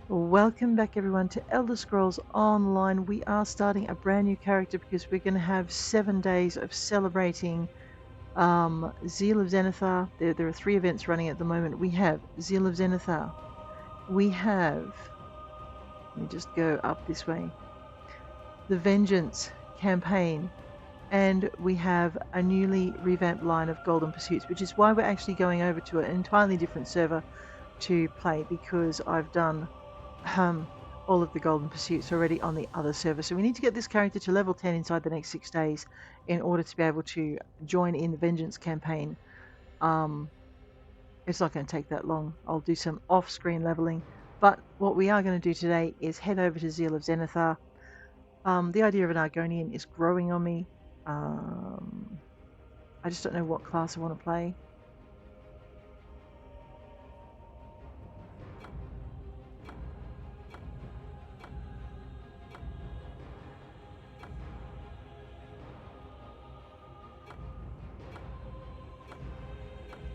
Welcome back everyone to Elder Scrolls Online. We are starting a brand new character because we're going to have 7 days of celebrating Zeal of Zenithar. There are 3 events running at the moment. We have Zeal of Zenithar. We have, let me just go up this way, the Vengeance campaign. And we have a newly revamped line of Golden Pursuits, which is why we're actually going over to an entirely different server to play, because I've done all of the Golden Pursuits already on the other server. So we need to get this character to level 10 inside the next 6 days in order to be able to join in the Vengeance campaign. It's not going to take that long. I'll do some off-screen leveling. But what we are going to do today is head over to Zeal of Zenithar. The idea of an Argonian is growing on me. I just don't know what class I want to play.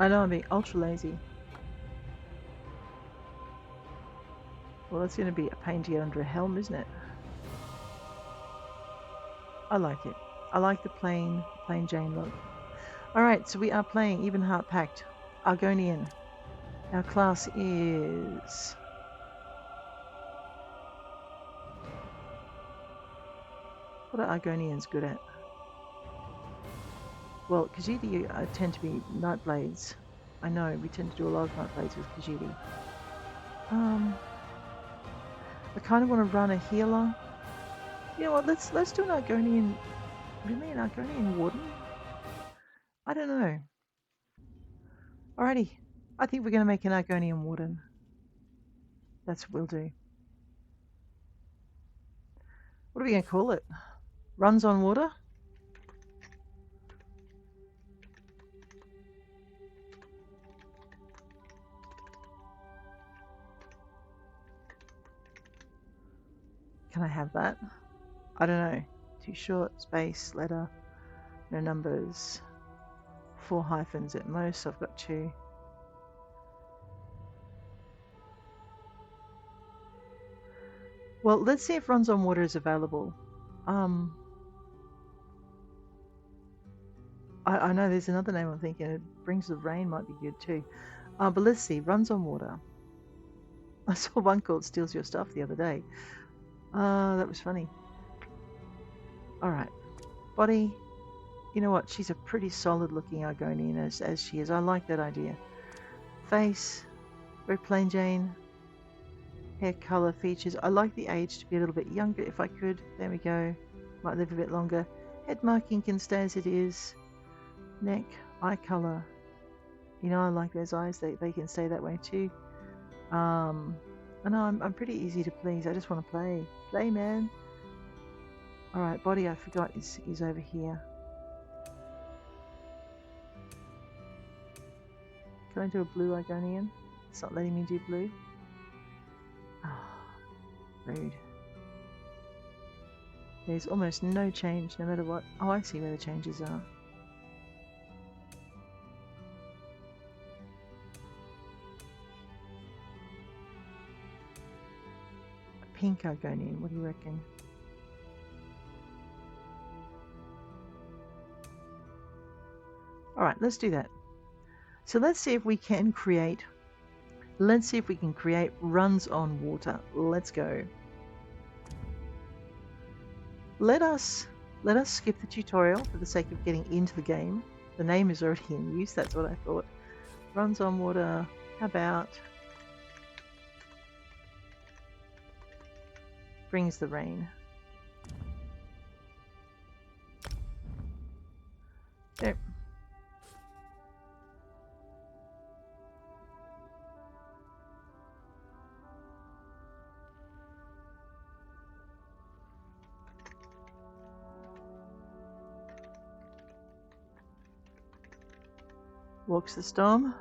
I know I'm being ultra lazy. Well, that's going to be a pain to get under a helm, isn't it? I like it. I like the plain Jane look. Alright, so we are playing Even Heart Pact Argonian. Our class is... What are Argonians good at? Well, Khajiit tend to be Nightblades. I know, we tend to do a lot of Nightblades with Khajiit. I kind of want to run a healer. You know what, let's do an Argonian... Really, an Argonian warden? I don't know. Alrighty, I think we're going to make an Argonian warden. That's what we'll do. What are we going to call it? Runs on water? Can I have that? I don't know. Too short, space, letter, no numbers, 4 hyphens at most. I've got 2. Well, let's see if Runs on Water is available. I know there's another name I'm thinking. It Brings of Rain might be good too. But let's see. Runs on Water. I saw one called Steals Your Stuff the other day. That was funny. Alright. Body. You know what? She's a pretty solid looking Argonian as she is. I like that idea. Face. Very plain Jane. Hair colour, features. I like the age to be a little bit younger if I could. There we go. Might live a bit longer. Head marking can stay as it is. Neck, eye colour. You know, I like those eyes. They can stay that way too. I know I'm pretty easy to please. I just want to play. Play, man. Alright, body I forgot is over here. Can I do a blue Argonian? It's not letting me do blue. Rude. There's almost no change no matter what. Oh, I see where the changes are. A pink Argonian, what do you reckon? Alright, let's do that. So let's see if we can create... Let's see if we can create Runs on Water. Let's go. Let us skip the tutorial for the sake of getting into the game. The name is already in use, that's what I thought. Runs on Water, how about Brings the Rain. There. Walks the Storm.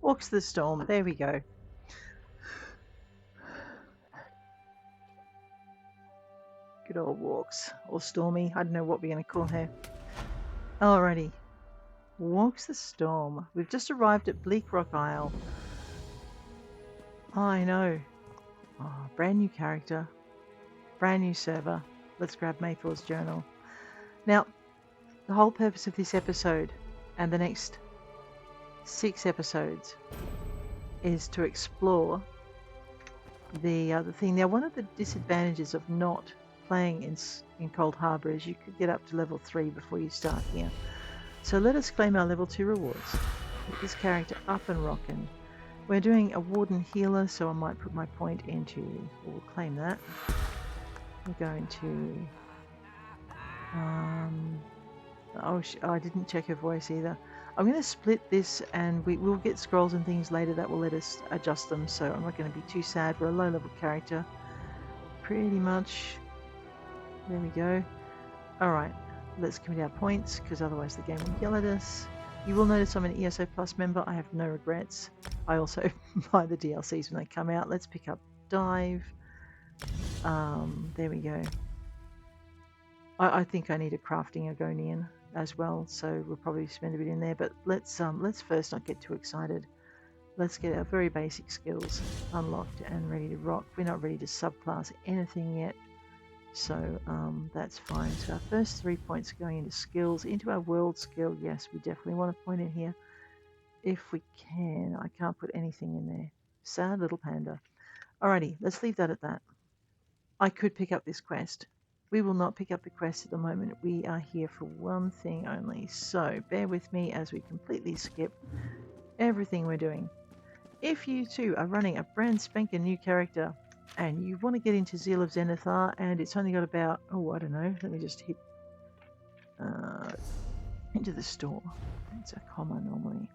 Walks the Storm. There we go. Good old Walks. Or Stormy. I don't know what we're going to call her. Alrighty. Walks the storm. We've just arrived at Bleakrock Isle. Oh, I know. Oh, brand new character. Brand new server. Let's grab Maythor's journal. Now, the whole purpose of this episode and the next 6 episodes is to explore the thing. Now, one of the disadvantages of not playing in Cold Harbour is you could get up to level 3 before you start here. So let us claim our level 2 rewards. Get this character up and rocking. We're doing a warden healer, so I might put my point into, we'll claim that. We're going to, I didn't check her voice either. I'm going to split this, and we will get scrolls and things later that will let us adjust them, so I'm not going to be too sad. We're a low level character. Pretty much. There we go. Alright, let's commit our points, because otherwise the game will yell at us. You will notice I'm an ESO Plus member. I have no regrets. I also buy the DLCs when they come out. Let's pick up Dive. There we go. I think I need a crafting argonian as well, so we'll probably spend a bit in there. But let's first not get too excited. Let's get our very basic skills unlocked and ready to rock. We're not ready to subclass anything yet, so that's fine. So our first 3 points are going into skills, into our world skill. Yes, we definitely want to point in here if we can. I can't put anything in there. Sad little panda. Alrighty, let's leave that at that. I could pick up this quest. We will not pick up the quest at the moment. We are here for one thing only. So bear with me as we completely skip everything we're doing. If you too are running a brand spanking new character and you want to get into Zeal of Zenithar and it's only got about, oh, I don't know, let me just hit into the store. It's a comma normally.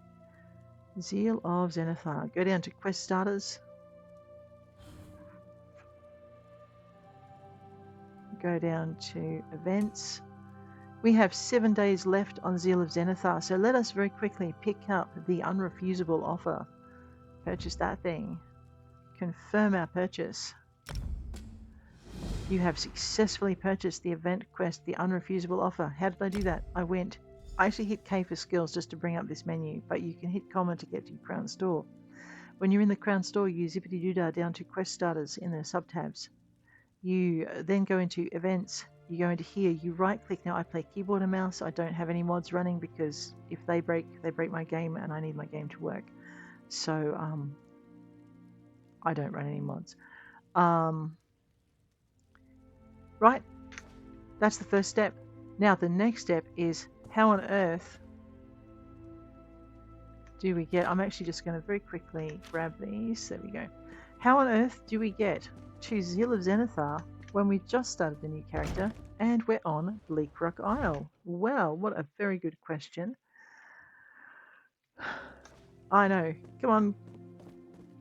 Zeal of Zenithar. Go down to quest starters. Go down to events. We have 7 days left on Zeal of Zenithar, so let us very quickly pick up the Unrefusable Offer. Purchase that thing. Confirm our purchase. You have successfully purchased the event quest, the Unrefusable Offer. How did I do that? I actually hit K for skills just to bring up this menu, but you can hit comma to get to Crown Store. When you're in the Crown Store, you zippity-doo-dah down to quest starters in the sub-tabs. You then go into events, you go into here, you right click. Now I play keyboard and mouse. I don't have any mods running because if they break my game and I need my game to work. So I don't run any mods. Right, that's the first step. Now the next step is how on earth do we get, I'm actually just going to very quickly grab these. There we go. How on earth do we get to Zeal of Zenithar when we just started the new character and we're on Bleakrock Isle? Well, what a very good question. I know. Come on,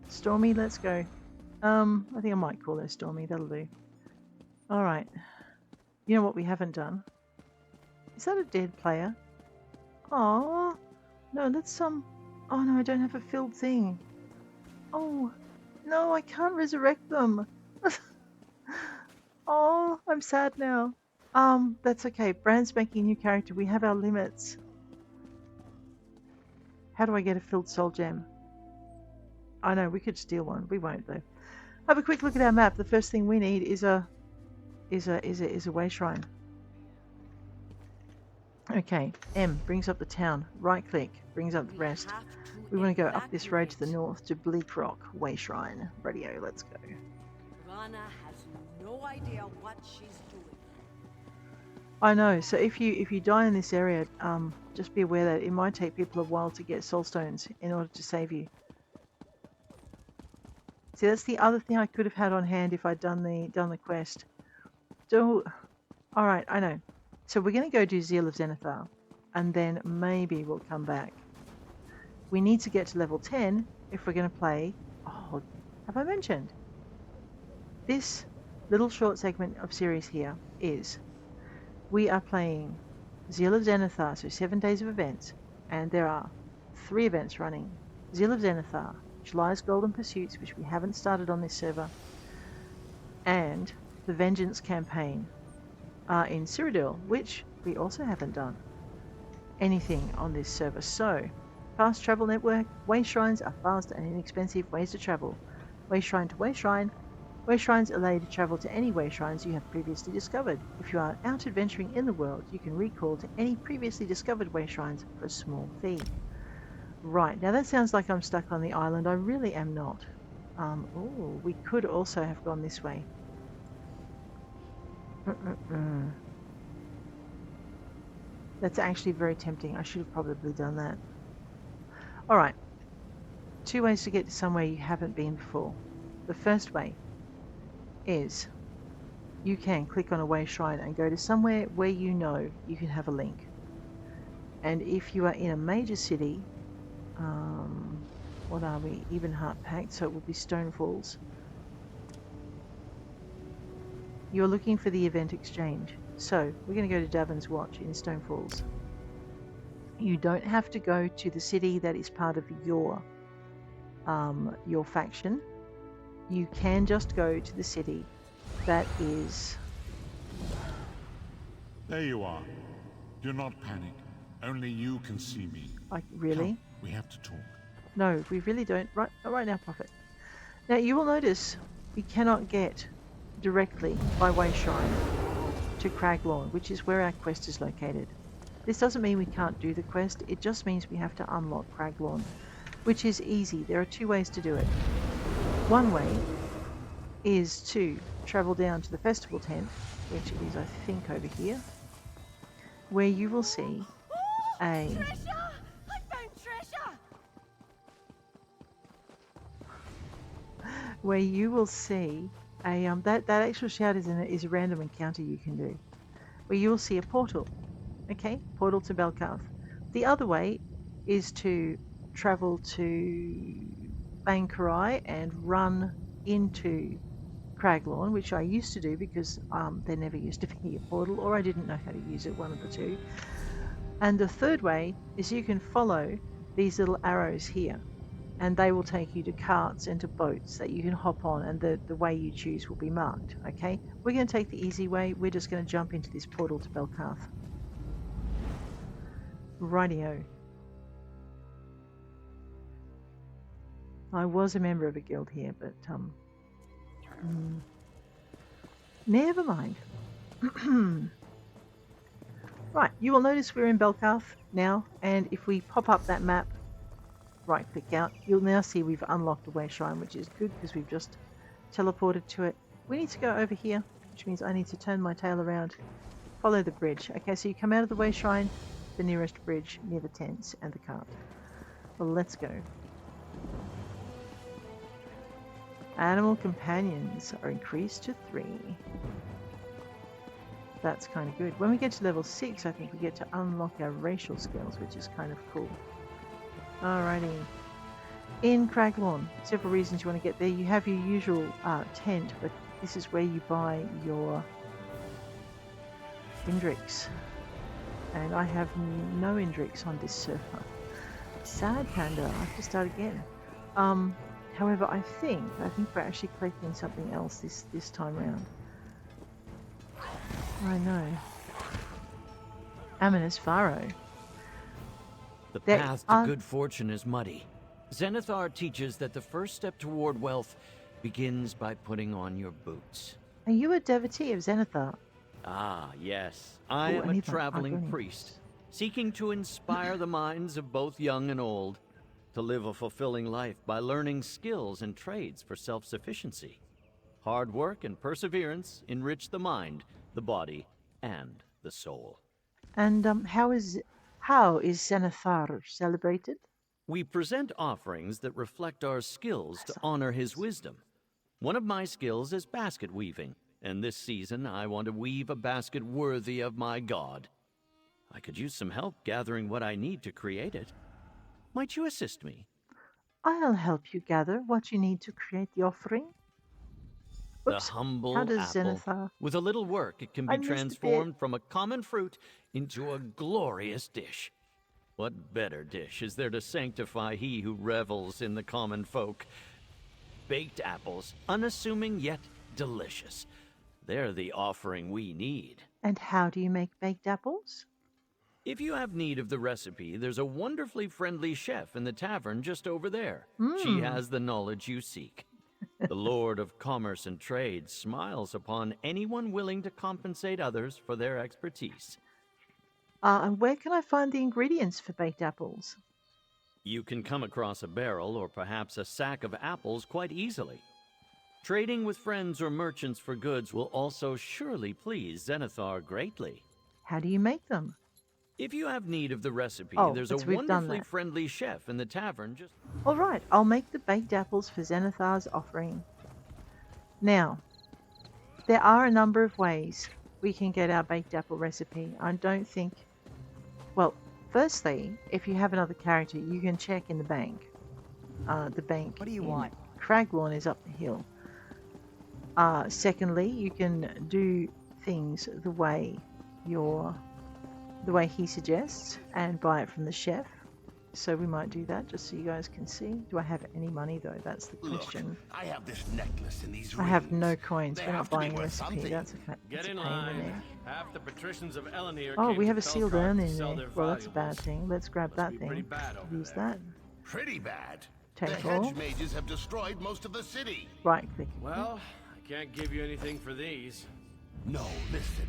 Stormy, let's go. I think I might call her Stormy. That'll do. All right. You know what we haven't done? Is that a dead player? Oh no, let's oh no, I don't have a filled thing. Oh no, I can't resurrect them. Oh, I'm sad now. That's okay. Brand spanking new character. We have our limits. How do I get a filled soul gem? I know we could steal one. We won't though. Have a quick look at our map. The first thing we need is a way shrine. Okay, M brings up the town. Right click brings up the rest. We want to go up this road to the north to Bleakrock Way Shrine. Radio, let's go. Rana has no idea what she's doing. I know. So if you die in this area, just be aware that it might take people a while to get soul stones in order to save you. See, that's the other thing I could have had on hand if I'd done the quest. All right, I know. So we're going to go do Zeal of Zenithar, and then maybe we'll come back. We need to get to level 10 if we're going to play. Oh, have I mentioned? This little short segment of series here is we are playing Zeal of Zenithar, so 7 days of events, and there are 3 events running. Zeal of Zenithar, July's Golden Pursuits, which we haven't started on this server, and the Vengeance campaign in Cyrodiil, which we also haven't done. anything on this server. So, fast travel network, way shrines are fast and inexpensive ways to travel. Way shrine to way shrine. Way shrines allow you to travel to any way shrines you have previously discovered. If you are out adventuring in the world, you can recall to any previously discovered way shrines for a small fee. Right, now that sounds like I'm stuck on the island. I really am not. Oh, we could also have gone this way. That's actually very tempting. I should have probably done that. All right, 2 ways to get to somewhere you haven't been before. The first way is you can click on a way shrine and go to somewhere where you know you can have a link. And if you are in a major city, what are we? Even Heart Pact, so it will be Stonefalls. You're looking for the event exchange. So we're going to go to Davin's Watch in Stonefalls. You don't have to go to the city that is part of your faction. You can just go to the city that is... There you are. Do not panic. Only you can see me. Really? Come, we have to talk. No, we really don't. Right now, Prophet. Now, you will notice we cannot get directly by way shrine to Craglorn, which is where our quest is located. This doesn't mean we can't do the quest, it just means we have to unlock Craglorn, which is easy. There are 2 ways to do it. One way is to travel down to the festival tent, which is, I think, over here, where you will see a... Treasure! I found treasure! Where you will see a... that actual shout is a random encounter you can do, where you will see a portal. Okay, portal to Belkarth. The other way is to travel to Bankarai and run into Craglorn, which I used to do because there never used to be a portal, or I didn't know how to use it, one of the two. And the third way is you can follow these little arrows here, and they will take you to carts and to boats that you can hop on, and the way you choose will be marked. Okay, we're going to take the easy way. We're just going to jump into this portal to Belkarth. Rightio. I was a member of a guild here, but never mind. Right, you will notice we're in Belkarth now, and if we pop up that map, right click out, you'll now see we've unlocked a way shrine, which is good because we've just teleported to it. We need to go over here, which means I need to turn my tail around, follow the bridge. Okay, so you come out of the way shrine, the nearest bridge near the tents and the cart. Well, let's go. Animal companions are increased to 3. That's kind of good. When we get to level 6, I think we get to unlock our racial skills, which is kind of cool. Alrighty. In Craglorn, several reasons you want to get there. You have your usual tent, but this is where you buy your Indrix. And I have no Indrix on this server. Sad Panda, I have to start again. However, I think we're actually collecting something else this time round. I know. Ominous Faro. The path to good fortune is muddy. Zenithar teaches that the first step toward wealth begins by putting on your boots. Are you a devotee of Zenithar? Ah, yes. I am a traveling priest, seeking to inspire the minds of both young and old, to live a fulfilling life by learning skills and trades for self-sufficiency. Hard work and perseverance enrich the mind, the body, and the soul. And how is Zenithar celebrated? We present offerings that reflect our skills to honor his wisdom. One of my skills is basket weaving, and this season I want to weave a basket worthy of my god. I could use some help gathering what I need to create it. Might you assist me? I'll help you gather what you need to create the offering. Oops. The humble How does apple. Zenithar... With a little work, it can be transformed from a common fruit into a glorious dish. What better dish is there to sanctify he who revels in the common folk? Baked apples, unassuming yet delicious. They're the offering we need. And how do you make baked apples? If you have need of the recipe, there's a wonderfully friendly chef in the tavern just over there. She has the knowledge you seek. The Lord of Commerce and Trade smiles upon anyone willing to compensate others for their expertise. And where can I find the ingredients for baked apples? You can come across a barrel or perhaps a sack of apples quite easily. Trading with friends or merchants for goods will also surely please Zenithar greatly. How do you make them? If you have need of the recipe, there's a we've done wonderfully that. friendly chef in the tavern just... All right, I'll make the baked apples for Zenithar's offering. Now, there are a number of ways we can get our baked apple recipe. I don't think... Well, firstly, if you have another character, you can check in the bank. The bank. What do you want? Craglorn is up the hill. Secondly, you can do things the way he suggests and buy it from the chef. So we might do that just so you guys can see. Do I have any money though? That's the question. Look, I have this necklace and these I have no coins. We're not buying a worth recipe. something. That's a fact. Get in line. Half the patricians of Elenir Oh, came we to have a sealed Belkart urn to in sell there. their Well, that's a bad valuables. thing. Let's grab Must that be pretty thing. bad over Use there. that. Pretty bad. Take The all. hedge mages have destroyed most of the city. Right click. Well, I can't give you anything for these. No, listen.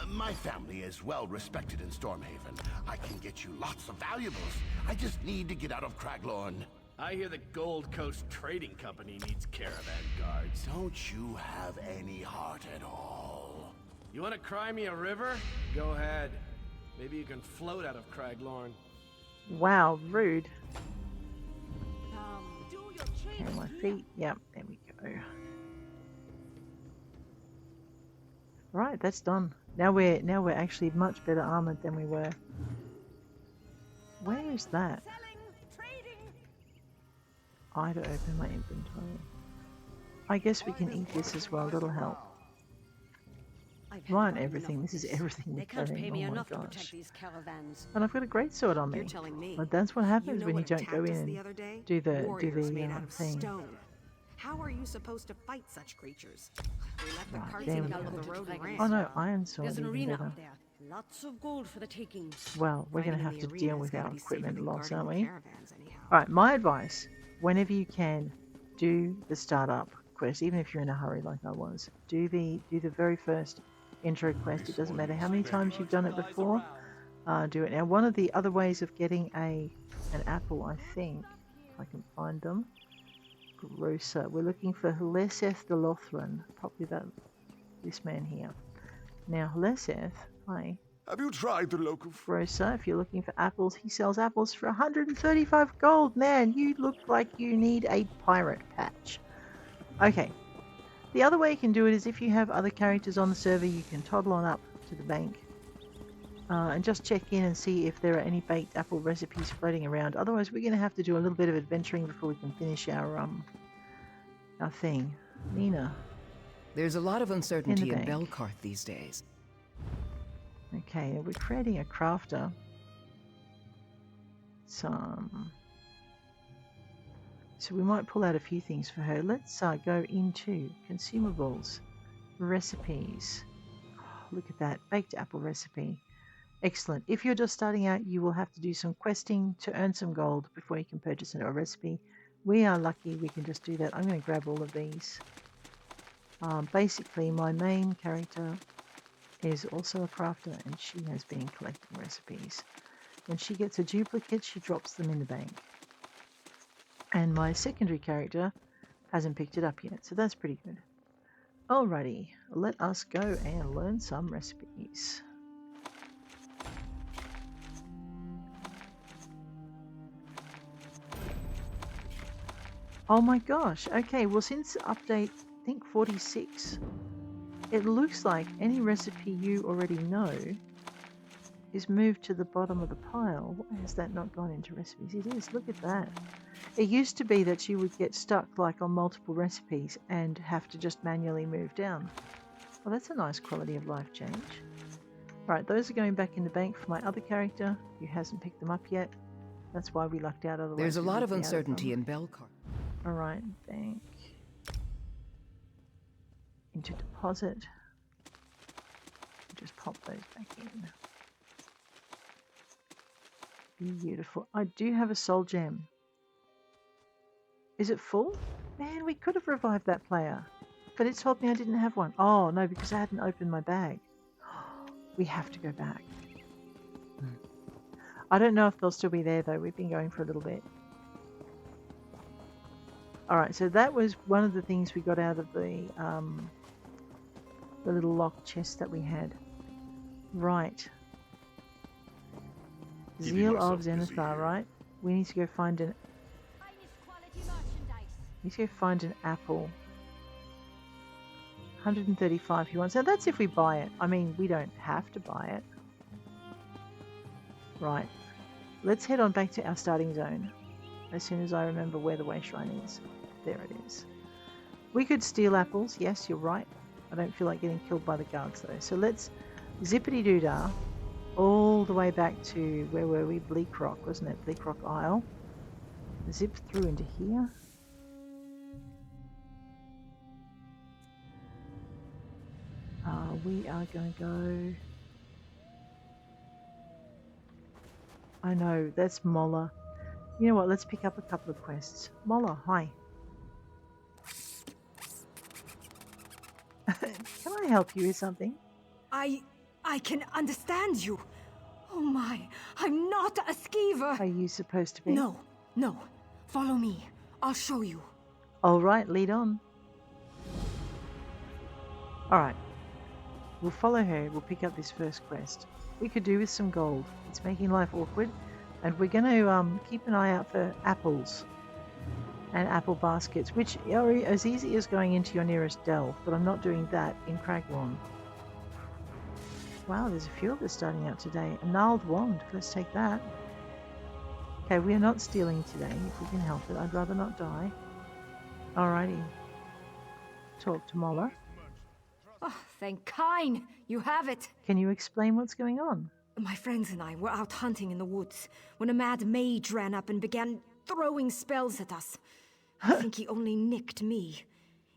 My family is well respected in Stormhaven. I can get you lots of valuables. I just need to get out of Craglorn. I hear the Gold Coast Trading Company needs caravan guards. Don't you have any heart at all? You want to cry me a river? Go ahead. Maybe you can float out of Craglorn. Wow, rude. Do your Okay, trade my here. feet. Yep, there we go. Right, that's done. Now we're actually much better armored than we were. Where is that? Selling, trading. I to open my inventory. I guess we can eat this as well. That'll help. I've had Right, about everything. enough This is of this. everything They we're can't carrying. pay me Oh my enough to gosh. protect these caravans. And I've got a great sword on me. You're telling me. But that's what happens know when you what don't go attacked in us the and other day? do the Warriors made out of thing. stone. How are you supposed to fight such creatures? We left the Right, carts there in the we middle of go. the road and ran. Oh no, iron sword There's an even arena better. up there. Lots of gold for the taking. Well, we're going to Fighting have in to the deal arena's with gotta our be safer equipment than loss, guarding aren't the we? caravans anyhow. Alright, my advice, whenever you can, do the startup quest, even if you're in a hurry like I was. Do the very first intro quest. It doesn't matter how many times you've done it before. Do it. Now, one of the other ways of getting an apple, I think, if I can find them, Grocer. We're looking for Hleseth the Lothran. Probably this man here. Now, Hleseth, hi. Have you tried the local Grocer, if you're looking for apples, he sells apples for 135 gold. Man, you look like you need a pirate patch. Okay. The other way you can do it is if you have other characters on the server, you can toddle on up to the bank and just check in and see if there are any baked apple recipes floating around. Otherwise, we're going to have to do a little bit of adventuring before we can finish our thing. Nina. There's a lot of uncertainty in bank. Belkart these days. Okay, we're creating a crafter. So we might pull out a few things for her. Let's go into consumables, recipes. Oh, look at that, baked apple recipe. Excellent. If you're just starting out, you will have to do some questing to earn some gold before you can purchase a recipe. We are lucky we can just do that. I'm going to grab all of these. Basically, my main character is also a crafter, and she has been collecting recipes. When she gets a duplicate, she drops them in the bank. And my secondary character hasn't picked it up yet, so that's pretty good. Alrighty, let us go and learn some recipes. Oh my gosh, okay, well since update, I think 46, it looks like any recipe you already know is moved to the bottom of the pile. Why has that not gone into recipes? It is, look at that. It used to be that you would get stuck like on multiple recipes and have to just manually move down. Well, that's a nice quality of life change. Right, those are going back in the bank for my other character who hasn't picked them up yet. That's why we lucked out, otherwise There's a we lot would of be out uncertainty them. in Belkart. Alright, bank. Into deposit. Just pop those back in. Beautiful. I do have a soul gem. Is it full? Man, we could have revived that player. But it told me I didn't have one. Oh, no, because I hadn't opened my bag. We have to go back. I don't know if they'll still be there, though. We've been going for a little bit. Alright, so that was one of the things we got out of the little locked chest that we had. Right. Zeal of Zenithar, right? We need to go find an... Need to go find an apple. 135 if you want. So that's if we buy it. I mean, we don't have to buy it. Right. Let's head on back to our starting zone. As soon as I remember where the way shrine is. There it is. We could steal apples. Yes, you're right. I don't feel like getting killed by the guards though. So let's zippity-doo-dah all the way back to, where were we? Bleakrock, wasn't it? Bleakrock Isle. Zip through into here. We are going to go... I know, that's Mola. You know what, let's pick up a couple of quests. Mola, hi. Can I help you with something? I can understand you. Oh my, I'm not a skeever. Are you supposed to be? No. Follow me. I'll show you. All right, lead on. All right. We'll follow her. We'll pick up this first quest. We could do with some gold. It's making life awkward. And we're going to keep an eye out for apples and apple baskets, which are as easy as going into your nearest delve, but I'm not doing that in Craglorn. Wow, there's a few of us starting out today. A gnarled wand. Let's take that. Okay, we are not stealing today, if we can help it. I'd rather not die. Alrighty. Talk to Mola. Oh, thank Kine. You have it. Can you explain what's going on? My friends and I were out hunting in the woods when a mad mage ran up and began throwing spells at us. I think he only nicked me.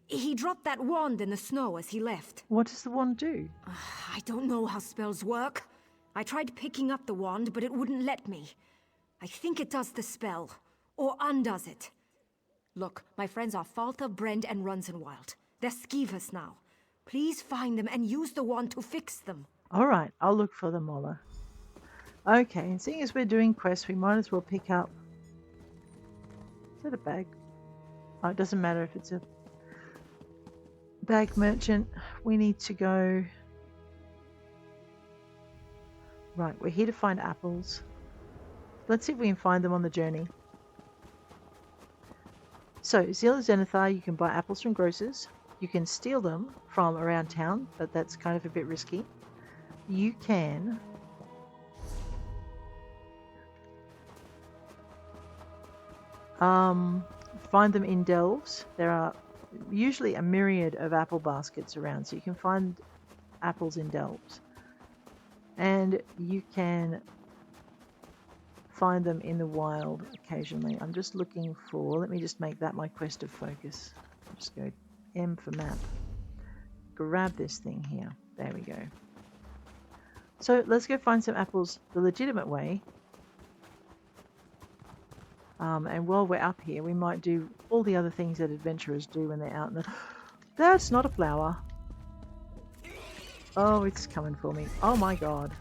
He dropped that wand in the snow as he left. What does the wand do? I don't know how spells work. I tried picking up the wand, but it wouldn't let me. I think it does the spell, or undoes it. Look, my friends are Faltha, Brend, and Runzenwild. They're skeevers now. Please find them and use the wand to fix them. Alright, I'll look for them, Mola. Okay, and seeing as we're doing quests, we might as well pick up... Is that a bag? Oh, it doesn't matter if it's a bag merchant. We need to go... Right, we're here to find apples. Let's see if we can find them on the journey. So, Zeal of Zenithar, you can buy apples from grocers. You can steal them from around town, but that's kind of a bit risky. You can... find them in delves. There are usually a myriad of apple baskets around, so you can find apples in delves. And you can find them in the wild occasionally. I'm just looking for... Let me just make that my quest of focus. Just go M for map. Grab this thing here. There we go. So let's go find some apples the legitimate way. And while we're up here, we might do all the other things that adventurers do when they're out in the... That's not a flower. Oh, it's coming for me. Oh my god.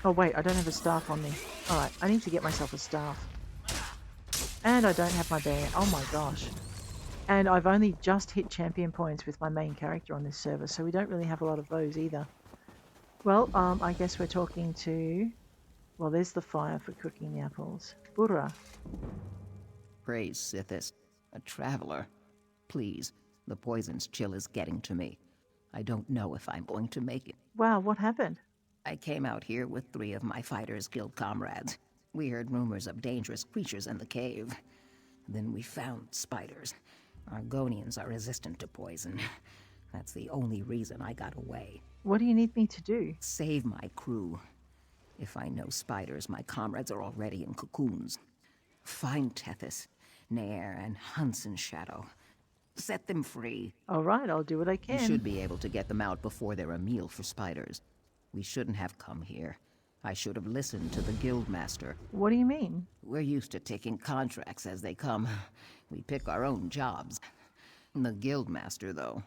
Oh wait, I don't have a staff on me. Alright, I need to get myself a staff. And I don't have my bear. Oh my gosh. And I've only just hit champion points with my main character on this server, so we don't really have a lot of those either. Well, I guess we're talking to... Well, there's the fire for cooking the apples. Burra. Praise Sithis. A traveler. Please, the poison's chill is getting to me. I don't know if I'm going to make it. Wow, what happened? I came out here with 3 of my Fighters Guild comrades. We heard rumors of dangerous creatures in the cave. Then we found spiders. Argonians are resistant to poison. That's the only reason I got away. What do you need me to do? Save my crew. If I know spiders, my comrades are already in cocoons. Find Tethys, Nair, and Hunson's Shadow. Set them free. All right, I'll do what I can. You should be able to get them out before they're a meal for spiders. We shouldn't have come here. I should have listened to the guildmaster. What do you mean? We're used to taking contracts as they come. We pick our own jobs. The guildmaster, though,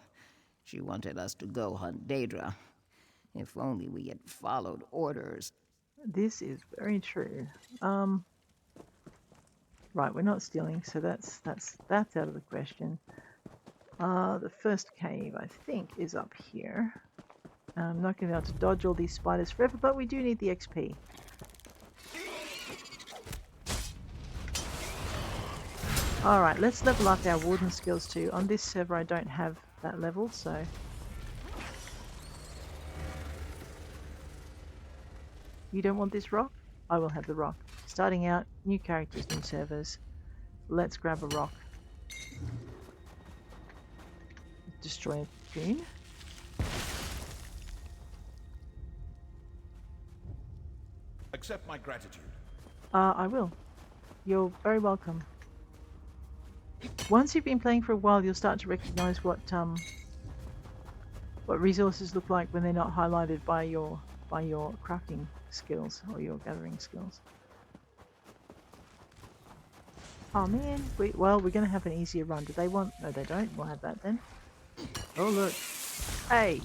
she wanted us to go hunt Daedra. If only we had followed orders. This is very true. Right, we're not stealing, so that's out of the question. The first cave, I think, is up here. I'm not going to be able to dodge all these spiders forever, but we do need the XP. Alright, let's level up our warden skills too. On this server I don't have that level, so... You don't want this rock? I will have the rock. Starting out, new characters, new servers. Let's grab a rock. Destroy a cocoon. Accept my gratitude. I will. You're very welcome. Once you've been playing for a while, you'll start to recognize what resources look like when they're not highlighted by your crafting skills or your gathering skills. Oh man, we're going to have an easier run. Do they want... No, they don't. We'll have that then. Oh look. Hey!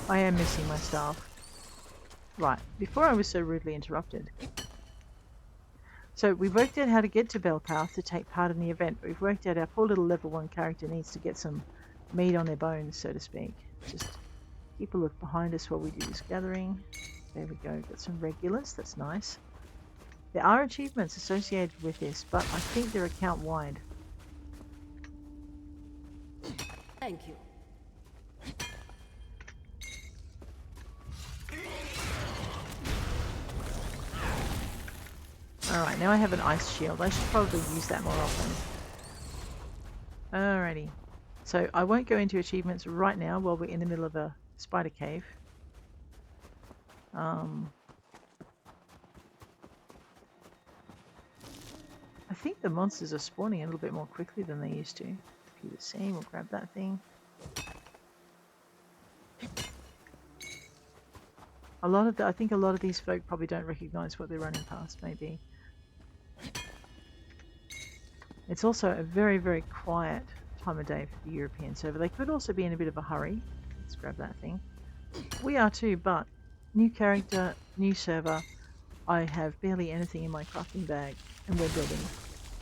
I am missing my staff. Right, before I was so rudely interrupted. So we worked out how to get to Belpath to take part in the event, but we've worked out our poor little level 1 character needs to get some meat on their bones, so to speak. Just keep a look behind us while we do this gathering. There we go, got some regulars, that's nice. There are achievements associated with this, but I think they're account-wide. Thank you. Alright, now I have an ice shield. I should probably use that more often. Alrighty. So I won't go into achievements right now while we're in the middle of a spider cave. I think the monsters are spawning a little bit more quickly than they used to. If you were seeing, we'll grab that thing. I think a lot of these folk probably don't recognize what they're running past, maybe. It's also a very, very quiet time of day for the European server. They could also be in a bit of a hurry. Let's grab that thing. We are too, but new character, new server. I have barely anything in my crafting bag, and we're building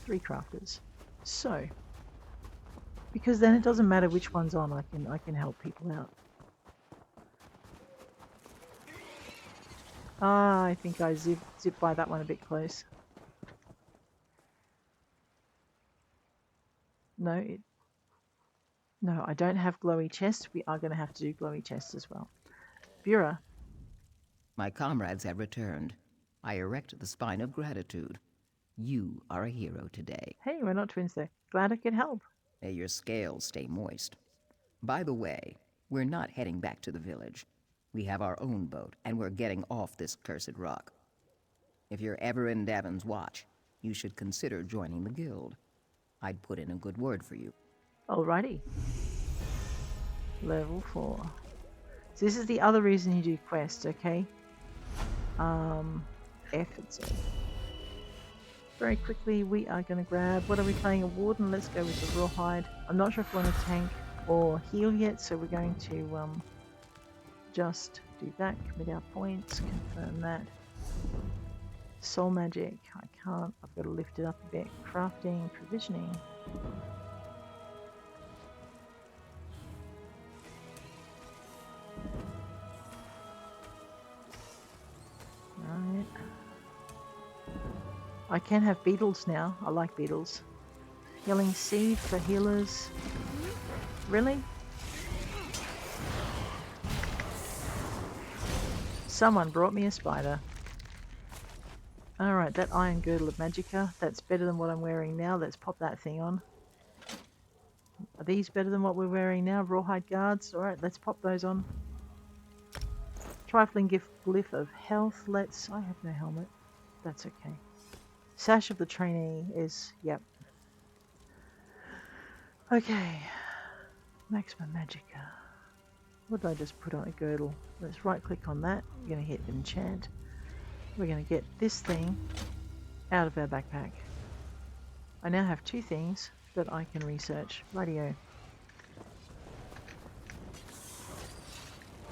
3 crafters. So, because then it doesn't matter which one's on, I can help people out. Ah, I think I zipped by that one a bit close. No, I don't have glowy chests. We are going to have to do glowy chests as well. Bura. My comrades have returned. I erect the spine of gratitude. You are a hero today. Hey, we're not twins though. Glad I could help. May your scales stay moist. By the way, we're not heading back to the village. We have our own boat, and we're getting off this cursed rock. If you're ever in Davin's Watch, you should consider joining the guild. I'd put in a good word for you. Alrighty. Level 4. So this is the other reason you do quests, okay? Efforts. Very quickly, we are going to grab... What are we playing? A warden? Let's go with the rawhide. I'm not sure if we want to tank or heal yet, so we're going to just do that. Commit our points. Confirm that. Soul magic. I can't. I've got to lift it up a bit. Crafting. Provisioning. Right. I can have beetles now. I like beetles. Healing seed for healers. Really? Someone brought me a spider. Alright, that iron girdle of magicka. That's better than what I'm wearing now. Let's pop that thing on. Are these better than what we're wearing now? Rawhide guards? Alright, let's pop those on. Trifling glyph of health. I have no helmet. That's okay. Sash of the trainee is... Yep. Okay. Maximum Magicka. What did I just put on a girdle? Let's right click on that. We're going to hit enchant. We're going to get this thing out of our backpack. I now have 2 things that I can research. Radio.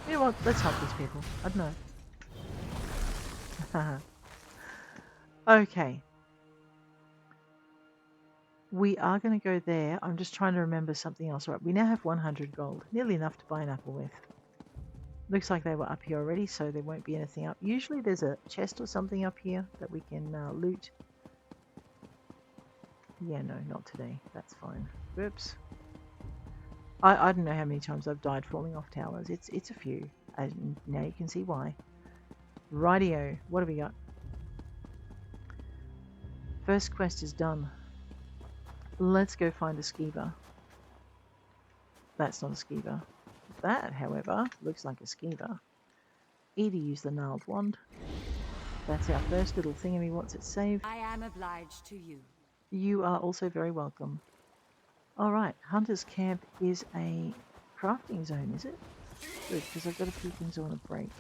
You know what? Let's help these people. I don't know. Okay. We are going to go there. I'm just trying to remember something else. Right, we now have 100 gold. Nearly enough to buy an apple with. Looks like they were up here already, so there won't be anything up. Usually there's a chest or something up here that we can loot. Yeah, no, not today. That's fine. Whoops. I don't know how many times I've died falling off towers. It's a few. And now you can see why. Rightio. What have we got? First quest is done. Let's go find a skeever. That's not a skeever. That, however, looks like a skeever. Edie used the gnarled wand. That's our first little thingy. What's it saved? I am obliged to you. You are also very welcome. Alright, Hunter's Camp is a crafting zone, is it? Good, because I've got a few things I want to break.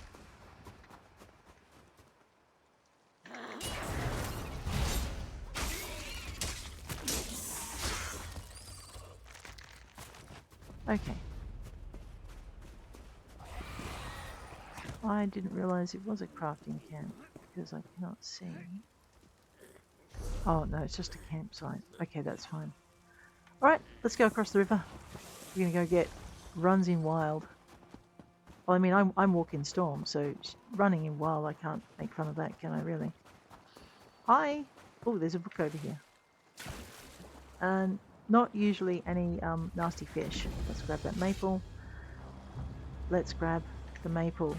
Okay. I didn't realize it was a crafting camp because I cannot see. Oh no, it's just a campsite. Okay, that's fine. Alright, let's go across the river. We're gonna go get runs in wild. Well, I mean, I'm walking storm, so running in wild, I can't make fun of that, can I really? Hi! Oh, there's a book over here. And not usually any nasty fish. Let's grab that maple. Let's grab the maple.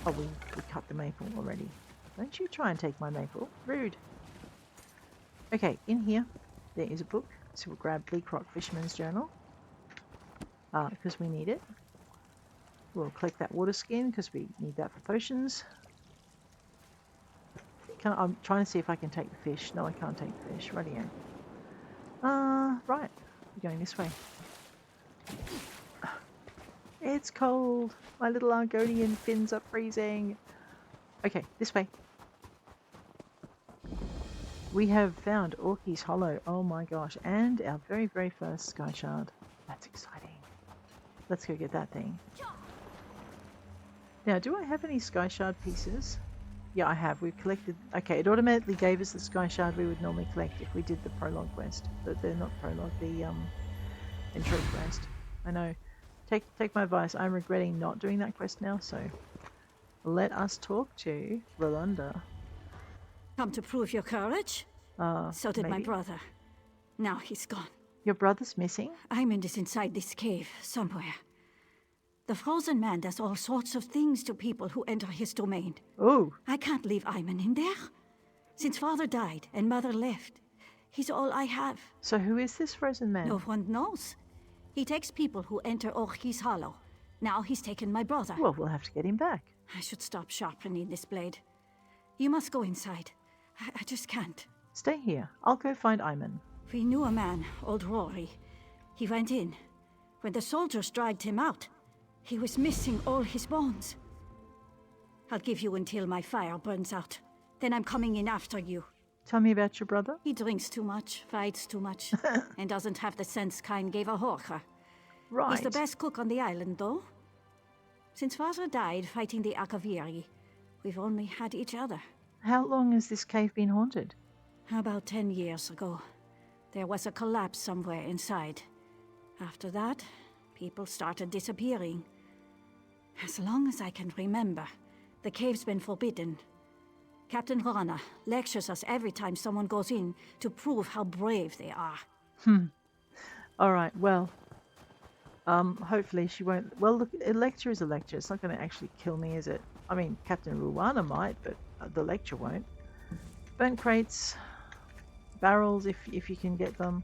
Oh, we cut the maple already. Don't you try and take my maple. Rude. Okay, in here, there is a book. So we'll grab Bleakrock Fisherman's Journal. Because we need it. We'll collect that water skin because we need that for potions. I'm trying to see if I can take the fish. No, I can't take the fish. Radio. Right. We're going this way. It's cold. My little argonian fins are freezing. Okay, this way. We have found Orkey's Hollow. Oh my gosh. And our very, very first Skyshard. That's exciting. Let's go get that thing. Now, do I have any Skyshard pieces? Yeah, I have. We've collected... Okay, it automatically gave us the Skyshard we would normally collect if we did the prologue quest. But they're not prologue, the intro quest. I know. Take my advice. I'm regretting not doing that quest now, so... Let us talk to Rolanda. Come to prove your courage? So did my brother. Now he's gone. Your brother's missing? Aymond is inside this cave, somewhere. The frozen man does all sorts of things to people who enter his domain. Oh. I can't leave Aymond in there. Since father died and mother left, he's all I have. So who is this frozen man? No one knows. He takes people who enter Orkey's Hollow. Now he's taken my brother. Well, we'll have to get him back. I should stop sharpening this blade. You must go inside. I just can't. Stay here. I'll go find Aymond. We knew a man, old Rory. He went in. When the soldiers dragged him out, he was missing all his bones. I'll give you until my fire burns out. Then I'm coming in after you. Tell me about your brother. He drinks too much, fights too much, and doesn't have the sense Kain gave a Horker. Right. He's the best cook on the island, though. Since father died fighting the Akaviri, we've only had each other. How long has this cave been haunted? About 10 years ago. There was a collapse somewhere inside. After that, people started disappearing. As long as I can remember, the cave's been forbidden. Captain Rana lectures us every time someone goes in to prove how brave they are. Alright, well... hopefully she won't... Well, look, a lecture is a lecture. It's not going to actually kill me, is it? I mean, Captain Ruana might, but the lecture won't. Burnt crates, barrels if you can get them.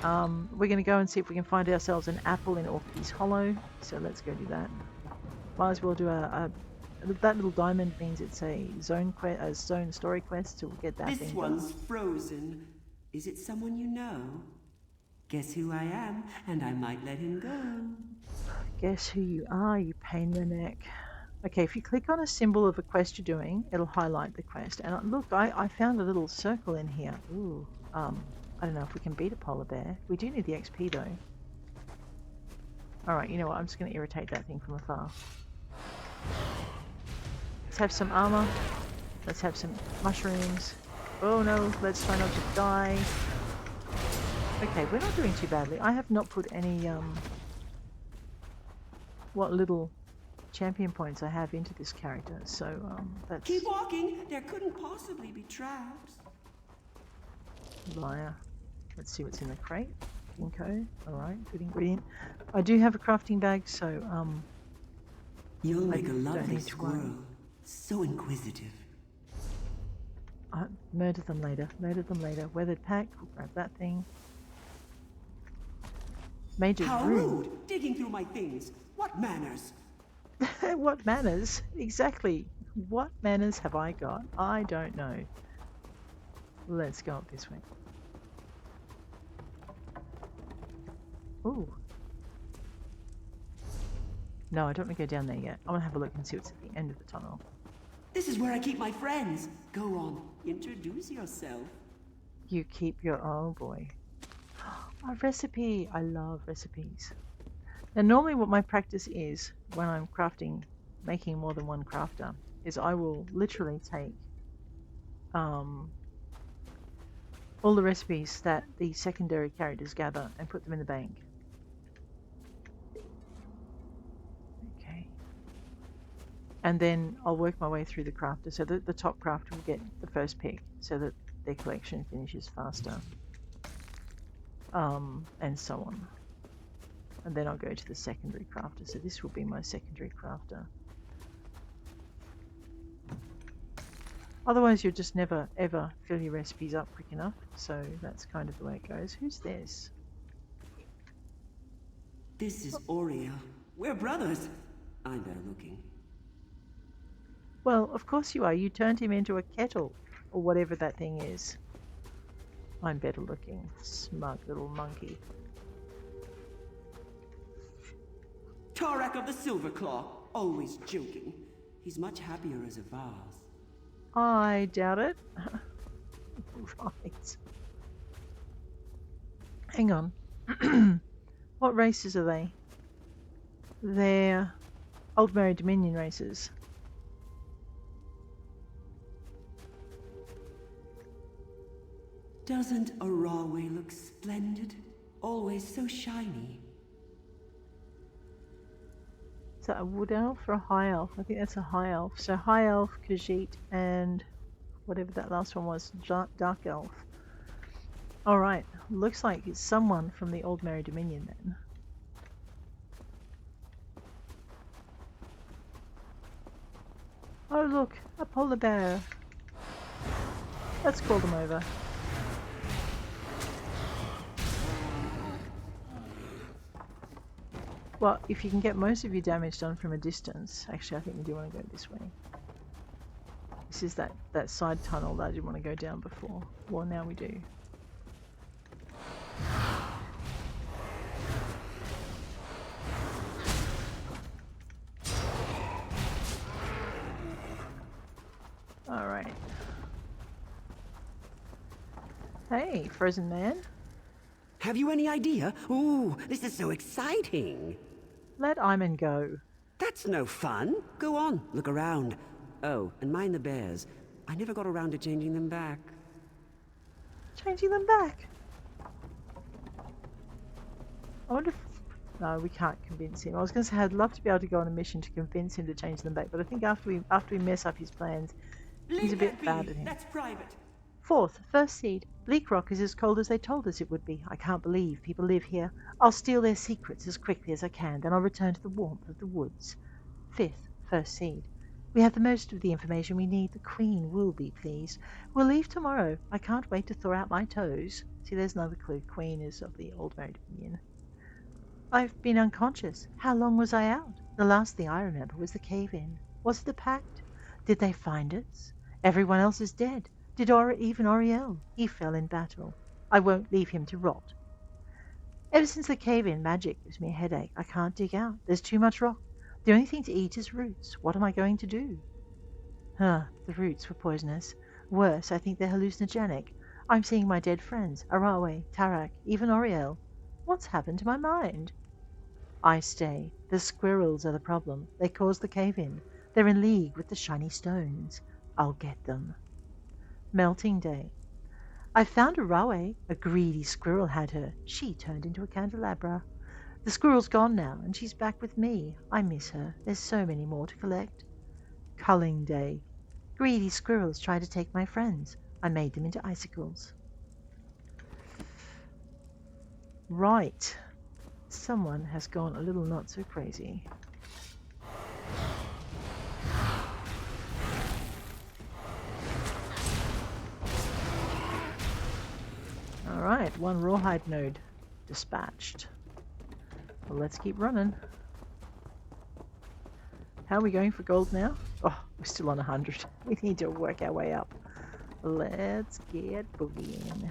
We're going to go and see if we can find ourselves an apple in Orkey's Hollow. So let's go do that. Might as well do that little diamond means it's a zone story quest, so we'll get that thing done. This one's frozen. Is it someone you know? Guess who I am, and I might let him go. Guess who you are, you pain in the neck. Okay, if you click on a symbol of a quest you're doing, it'll highlight the quest. And look, I found a little circle in here. Ooh, I don't know if we can beat a polar bear. We do need the XP though. Alright, you know what, I'm just going to irritate that thing from afar. Let's have some armor. Let's have some mushrooms. Oh no, let's try not to die. Okay, we're not doing too badly. I have not put any, what little champion points I have into this character, so, that's... Keep walking! There couldn't possibly be traps. Liar. Let's see what's in the crate. Ginkgo. Alright, good ingredient. I do have a crafting bag, so, You'll make a lovely squirrel. So inquisitive. Murder them later. Murder them later. Weathered pack. We'll grab that thing. Major How room. rude! Digging through my things. What manners? What manners? Exactly. What manners have I got? I don't know. Let's go up this way. Ooh. No, I don't want to go down there yet. I want to have a look and see what's at the end of the tunnel. This is where I keep my friends. Go on, introduce yourself. You keep your... Oh boy. A recipe! I love recipes. Now normally what my practice is when I'm crafting, making more than one crafter, is I will literally take all the recipes that the secondary characters gather and put them in the bank. Okay. And then I'll work my way through the crafter, so that the top crafter will get the first pick, so that their collection finishes faster. And so on. And then I'll go to the secondary crafter, so this will be my secondary crafter. Otherwise you'll just never ever fill your recipes up quick enough, so that's kind of the way it goes. Who's this? This is Oriel. We're brothers. I'm better looking. Well, of course you are. You turned him into a kettle, or whatever that thing is. I'm better looking. Smug little monkey. Tarak of the Silverclaw. Always joking. He's much happier as a vase. I doubt it. Right. Hang on. What races are they? They're Old Merry Dominion races. Doesn't a Rawway look splendid? Always so shiny. Is that a wood elf or a high elf? I think that's a high elf. So high elf, Khajiit, and whatever that last one was, dark elf. Alright, looks like it's someone from the Old Merry Dominion then. Oh look, a polar bear. Let's call them over. Well, if you can get most of your damage done from a distance, actually I think we do want to go this way. This is that side tunnel that I didn't want to go down before. Well, now we do. Alright. Hey, frozen man. Have you any idea? Ooh, this is so exciting. Let Iman go. That's no fun. Go on, look around. Oh, and mind the bears. I never got around to changing them back. Changing them back? I wonder if... No, we can't convince him. I was going to say I'd love to be able to go on a mission to convince him to change them back, but I think after we mess up his plans, he's a bit bad at him. That's private. Fourth, first seed. Bleakrock is as cold as they told us it would be. I can't believe people live here. I'll steal their secrets as quickly as I can, then I'll return to the warmth of the woods. Fifth, first seed. We have the most of the information we need. The Queen will be pleased. We'll leave tomorrow. I can't wait to thaw out my toes. See, there's another clue. Queen is of the Old Merry Dominion. I've been unconscious. How long was I out? The last thing I remember was the cave-in. Was it the pact? Did they find us? Everyone else is dead. Did even Oriel? He fell in battle. I won't leave him to rot. Ever since the cave-in, magic gives me a headache. I can't dig out. There's too much rock. The only thing to eat is roots. What am I going to do? The roots were poisonous. Worse, I think they're hallucinogenic. I'm seeing my dead friends, Arawe, Tarak, even Oriel. What's happened to my mind? I stay. The squirrels are the problem. They caused the cave-in. They're in league with the shiny stones. I'll get them. Melting day. I found Arawe. A greedy squirrel had her. She turned into a candelabra. The squirrel's gone now, and she's back with me. I miss her. There's so many more to collect. Culling day. Greedy squirrels tried to take my friends. I made them into icicles. Right. Someone has gone a little not so crazy. Alright, one rawhide node dispatched. Well, let's keep running. How are we going for gold now? Oh, we're still on 100. We need to work our way up. Let's get boogieing.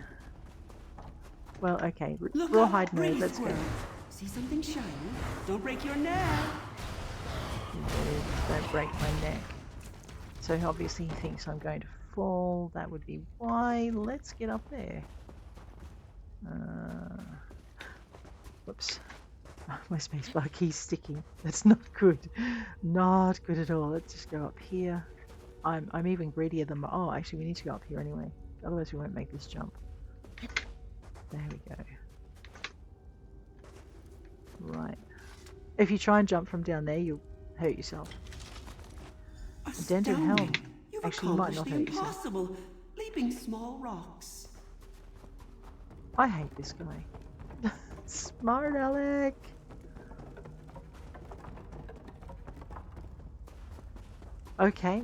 Well, okay. Rawhide node, let's go. See something shiny? Don't break your neck. Don't break my neck. So obviously he thinks I'm going to fall. That would be why. Let's get up there. Whoops. My spacebar key's sticking. That's not good. Not good at all. Let's just go up here. I'm even greedier than oh, actually we need to go up here anyway. Otherwise we won't make this jump. There we go. Right. If you try and jump from down there, you'll hurt yourself. Dented helm. You've actually, you might not hurt yourself. Impossible. Leaping small rocks. I hate this guy. Smart Alec. Okay.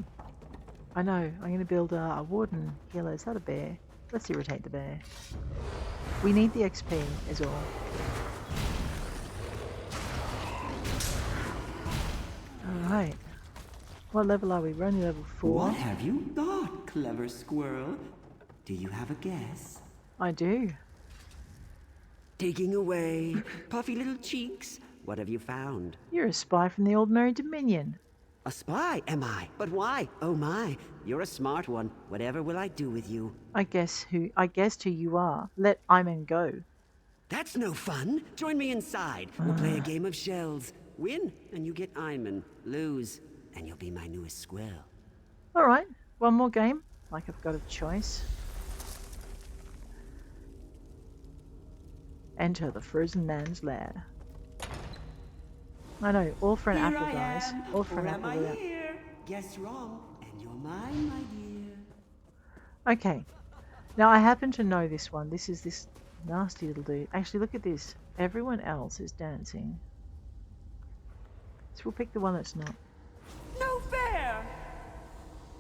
I know. I'm going to build a warden healer. Is that a bear? Let's irritate the bear. We need the XP is all. Alright. What level are we? We're only level 4. What have you got, clever squirrel? Do you have a guess? I do. Digging away, puffy little cheeks. What have you found? You're a spy from the old Merry Dominion. A spy, am I? But why? Oh my, you're a smart one. Whatever will I do with you? I guessed who you are. Let Iman go. That's no fun. Join me inside. We'll play a game of shells. Win, and you get Iman. Lose, and you'll be my newest squirrel. Alright, one more game. Like I've got a choice. Enter the frozen man's lair. I know, all for an apple, guys. All for an apple. Am I here? Guess wrong, and you're mine, my dear. Okay. Now I happen to know this one. This is this nasty little dude. Actually, look at this. Everyone else is dancing. So we'll pick the one that's not. No fair!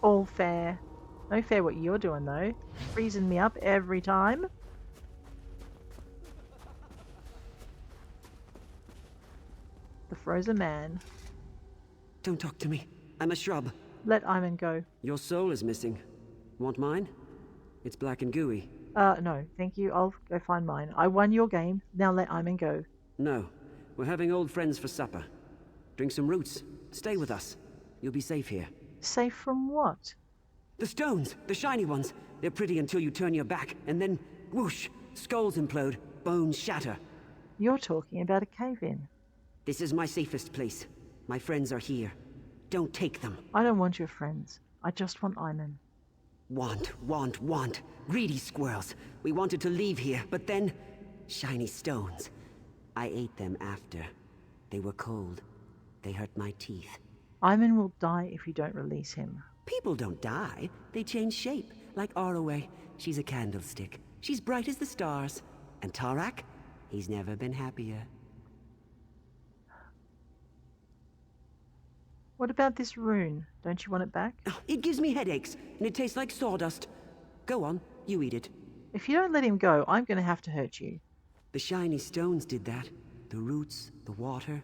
All fair. No fair what you're doing, though. Freezing me up every time. The frozen man. Don't talk to me. I'm a shrub. Let Iman go. Your soul is missing. Want mine? It's black and gooey. No, thank you. I'll go find mine. I won your game. Now let Iman go. No. We're having old friends for supper. Drink some roots. Stay with us. You'll be safe here. Safe from what? The stones! The shiny ones! They're pretty until you turn your back, and then, whoosh! Skulls implode, bones shatter. You're talking about a cave-in. This is my safest place. My friends are here. Don't take them. I don't want your friends. I just want Iman. Want. Greedy squirrels. We wanted to leave here, but then... shiny stones. I ate them after. They were cold. They hurt my teeth. Iman will die if you don't release him. People don't die. They change shape. Like Arawe. She's a candlestick. She's bright as the stars. And Tarak? He's never been happier. What about this rune? Don't you want it back? Oh, it gives me headaches, and it tastes like sawdust. Go on, you eat it. If you don't let him go, I'm going to have to hurt you. The shiny stones did that. The roots, the water,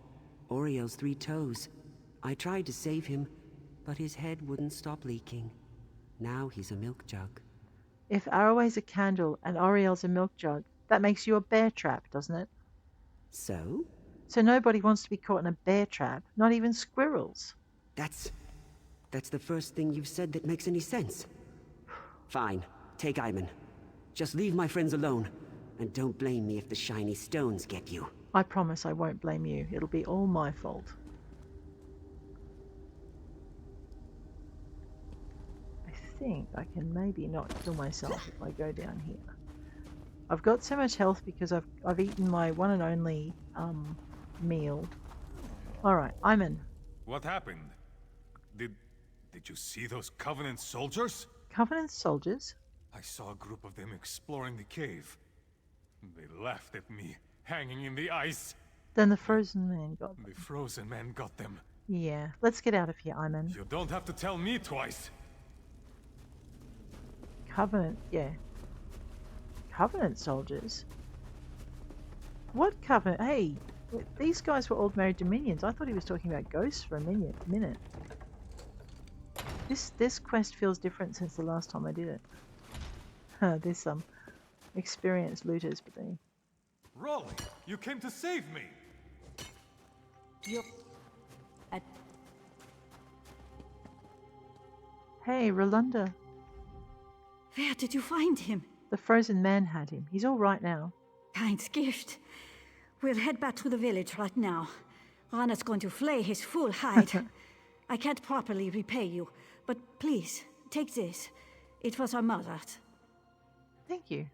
Oriel's 3 toes. I tried to save him, but his head wouldn't stop leaking. Now he's a milk jug. If Arawe's a candle and Oriel's a milk jug, that makes you a bear trap, doesn't it? So? So nobody wants to be caught in a bear trap, not even squirrels. That's the first thing you've said that makes any sense. Fine, take Iman. Just leave my friends alone, and don't blame me if the shiny stones get you. I promise I won't blame you. It'll be all my fault. I think I can maybe not kill myself if I go down here. I've got so much health because I've eaten my one and only meal. Alright, Iman. What happened? Did you see those Covenant soldiers? Covenant soldiers? I saw a group of them exploring the cave. They laughed at me, hanging in the ice. Then the frozen man got them. The frozen man got them. Yeah, let's get out of here, Iman. You don't have to tell me twice. Covenant, yeah. Covenant soldiers? What Covenant? Hey, these guys were all married to minions. I thought he was talking about ghosts for a minute. This quest feels different since the last time I did it. There's some experienced looters, but they... Rolly, you came to save me! Hey, Rolanda. Where did you find him? The frozen man had him. He's all right now. Kind gift. We'll head back to the village right now. Rana's going to flay his full hide. I can't properly repay you, but please, take this. It was our mother's. Thank you.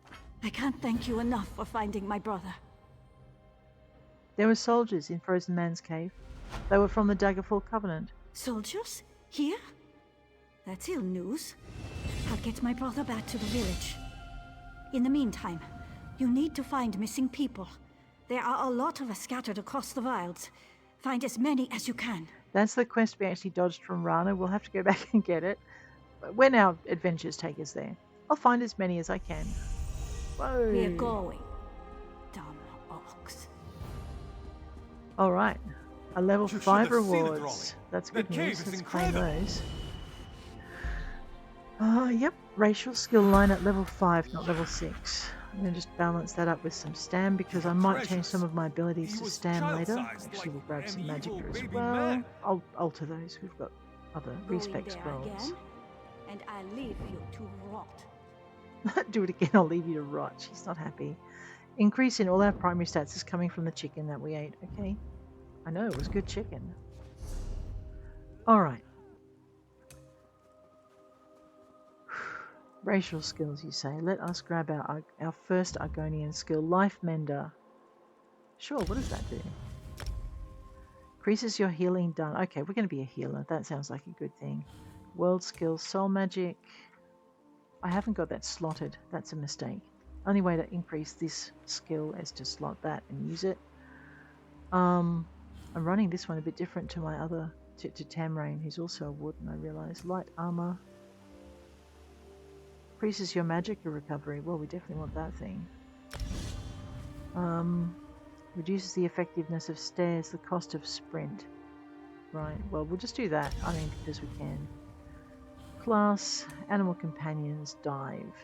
I can't thank you enough for finding my brother. There were soldiers in Frozen Man's cave. They were from the Daggerfall Covenant. Soldiers? Here? That's ill news. I'll get my brother back to the village. In the meantime, you need to find missing people. There are a lot of us scattered across the wilds. Find as many as you can. That's the quest we actually dodged from Rana. We'll have to go back and get it when our adventures take us there. I'll find as many as I can. Whoa. We're going. Dumb ox. Alright. A level 5 rewards. That's good news. Let's claim those. Yep. Racial skill line at level 5, not level 6. I'm going to just balance that up with some stam because I might change some of my abilities to stam later. Actually, we'll grab some magic as well. I'll alter those. We've got other respec scrolls. And I'll leave you to rot. Do it again, I'll leave you to rot. She's not happy. Increase in all our primary stats is coming from the chicken that we ate. Okay. I know, it was good chicken. Alright. Racial skills, you say. Let us grab our first Argonian skill, Life Mender. Sure, what does that do? Increases your healing done. Okay, we're going to be a healer. That sounds like a good thing. World skill, Soul Magic. I haven't got that slotted. That's a mistake. Only way to increase this skill is to slot that and use it. I'm running this one a bit different to my other, to Tamrain, who's also a warden, I realise. Light Armour. Increases your magic recovery. Well, we definitely want that thing. Reduces the effectiveness of stairs, the cost of sprint. Right, well, we'll just do that. I mean, because we can. Class, Animal Companions, Dive.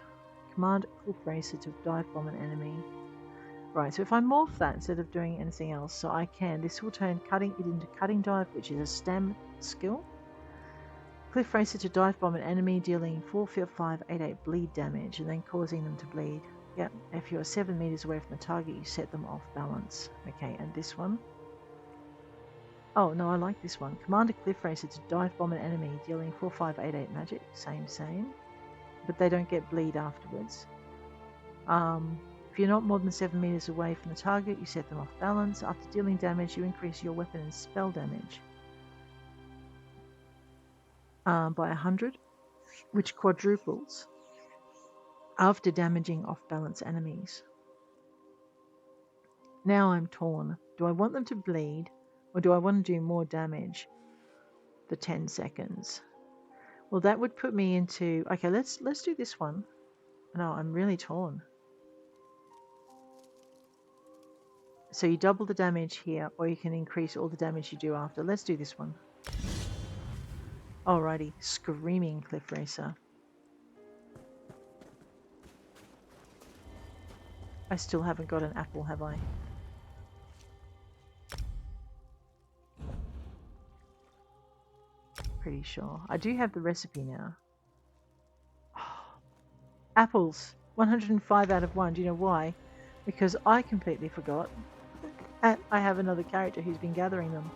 Command Cliff Racer to dive bomb an enemy. Right, so if I morph that instead of doing anything else, so I can, this will turn cutting it into Cutting Dive, which is a stam skill. Cliff Racer to dive bomb an enemy, dealing 4, 5, 8, 8 bleed damage, and then causing them to bleed. Yep, if you're 7 meters away from the target, you set them off balance. Okay, and this one. Oh, no, I like this one. Command a Cliff Racer to dive bomb an enemy, dealing 4, 5, 8, 8 magic. Same. But they don't get bleed afterwards. If you're not more than 7 meters away from the target, you set them off balance. After dealing damage, you increase your weapon and spell damage by 100, which quadruples after damaging off-balance enemies. Now I'm torn. Do I want them to bleed, or do I want to do more damage for 10 seconds? Well, that would put me into... Okay, let's do this one. No, I'm really torn. So you double the damage here, or you can increase all the damage you do after. Let's do this one. Alrighty, Screaming Cliff Racer. I still haven't got an apple, have I? pretty sure. I do have the recipe now. Apples. 105 out of 1. Do you know why? Because I completely forgot. And I have another character who's been gathering them.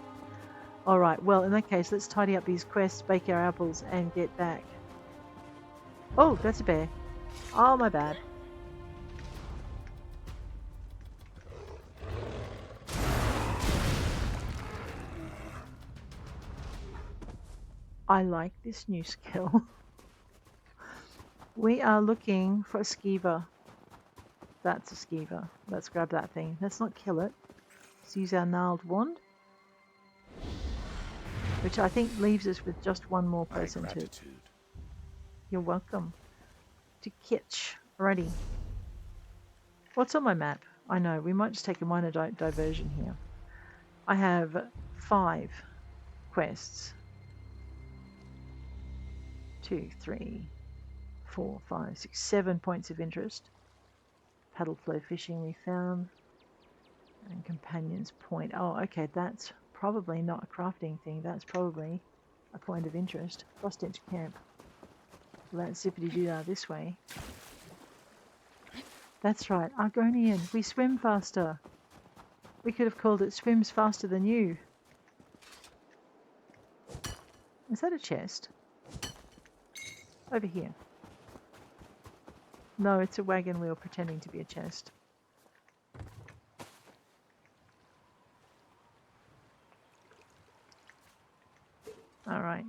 Alright, well, in that case, let's tidy up these quests, bake our apples, and get back. Oh, that's a bear. Oh, my bad. I like this new skill. We are looking for a skeever. That's a skeever. Let's grab that thing. Let's not kill it. Let's use our gnarled wand. Which I think leaves us with just one more person to... You're welcome. To catch. Alrighty. What's on my map? I know, we might just take a minor diversion here. I have 5 quests. 2, 3, 4, 5, 6, 7 points of interest. Paddlefloe fishing we found. And Companion's Point. Oh, okay, that's probably not a crafting thing. That's probably a point of interest. Frostedge Camp. Let's zippity-doo-dah this way. That's right, Argonian. We swim faster. We could have called it Swims Faster Than You. Is that a chest? Over here. No, it's a wagon wheel pretending to be a chest. Alright.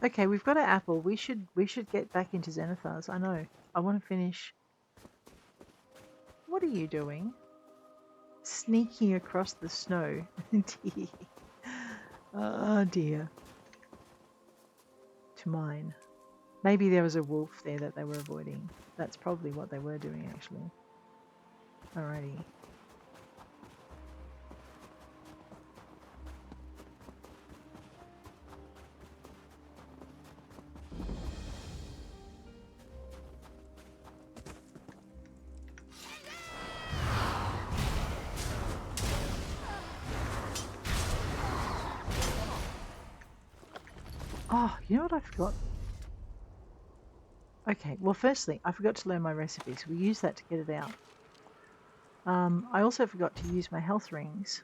Okay, we've got an apple. We should get back into Zenithars. I know. I want to finish. What are you doing? Sneaking across the snow. Oh dear. To mine. Maybe there was a wolf there that they were avoiding. That's probably what they were doing actually. Alrighty. Oh, you know what I forgot? Okay, well firstly, I forgot to learn my recipe, so we use that to get it out. I also forgot to use my health rings.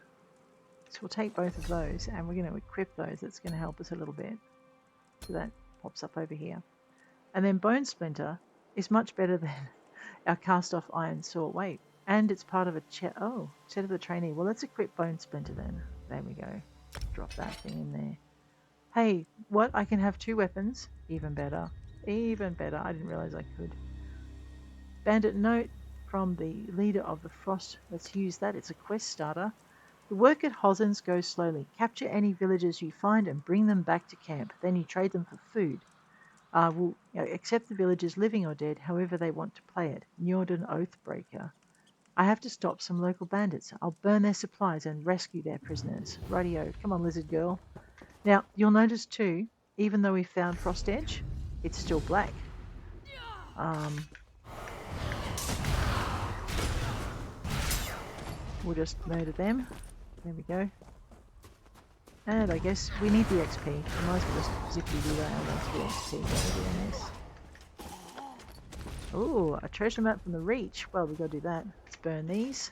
So we'll take both of those and we're going to equip those. That's going to help us a little bit. So that pops up over here. And then Bone Splinter is much better than our cast off iron sword. Wait, and it's part of a set of the trainee. Well, let's equip Bone Splinter then. There we go. Drop that thing in there. Hey, what? I can have 2 weapons? Even better. Even better. I didn't realize I could. Bandit note from the leader of the Frost. Let's use that. It's a quest starter. The work at Hosens goes slowly. Capture any villagers you find and bring them back to camp. Then you trade them for food. We'll accept the villagers living or dead, however they want to play it. Njordan Oathbreaker. I have to stop some local bandits. I'll burn their supplies and rescue their prisoners. Rightio. Come on, lizard girl. Now, you'll notice too, even though we found Frostedge, it's still black. We'll just murder them. There we go. And I guess we need the XP. We might as well just zippy-doo that XP while we're doing this. Ooh, a treasure map from the Reach. Well, we've got to do that. Let's burn these.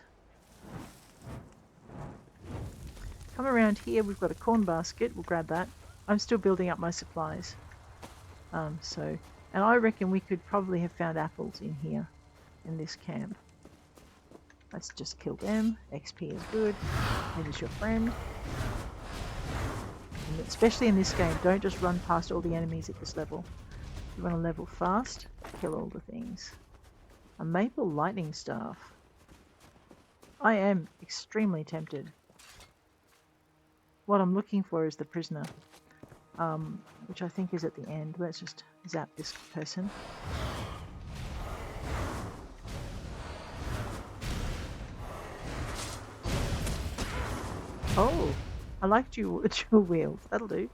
Come around here, we've got a corn basket. We'll grab that. I'm still building up my supplies. And I reckon we could probably have found apples in here, in this camp. Let's just kill them. XP is good. It is your friend. And especially in this game, don't just run past all the enemies at this level. You want to level fast, kill all the things. A maple lightning staff. I am extremely tempted. What I'm looking for is the prisoner, which I think is at the end. Let's just zap this person. Oh, I like dual wields. That'll do.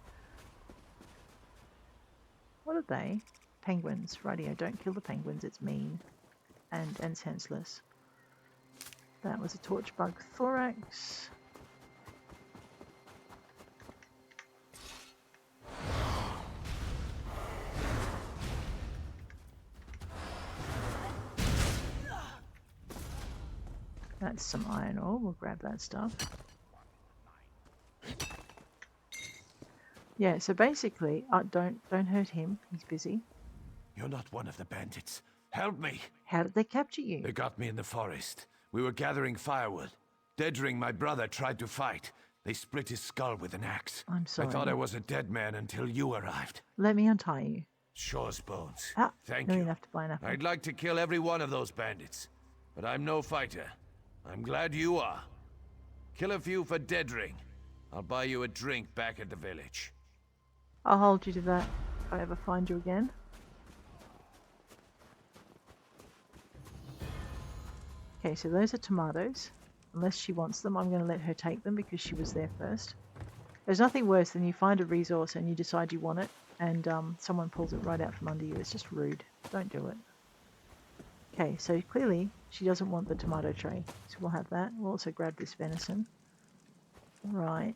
What are they? Penguins. Rightio, don't kill the penguins. It's mean and senseless. That was a torchbug thorax. That's some iron ore. We'll grab that stuff. Yeah, so basically, don't hurt him. He's busy. You're not one of the bandits. Help me! How did they capture you? They got me in the forest. We were gathering firewood. Dedring, my brother, tried to fight. They split his skull with an axe. I'm sorry. I thought I was a dead man until you arrived. Let me untie you. Shore's bones. Ah, Thank no, you. You have to buy an apple. I'd like to kill every one of those bandits, but I'm no fighter. I'm glad you are. Kill a few for Dedring. I'll buy you a drink back at the village. I'll hold you to that if I ever find you again. Okay, so those are tomatoes. Unless she wants them, I'm going to let her take them because she was there first. There's nothing worse than you find a resource and you decide you want it and someone pulls it right out from under you. It's just rude. Don't do it. Okay, so clearly she doesn't want the tomato tray. So we'll have that. We'll also grab this venison. Right.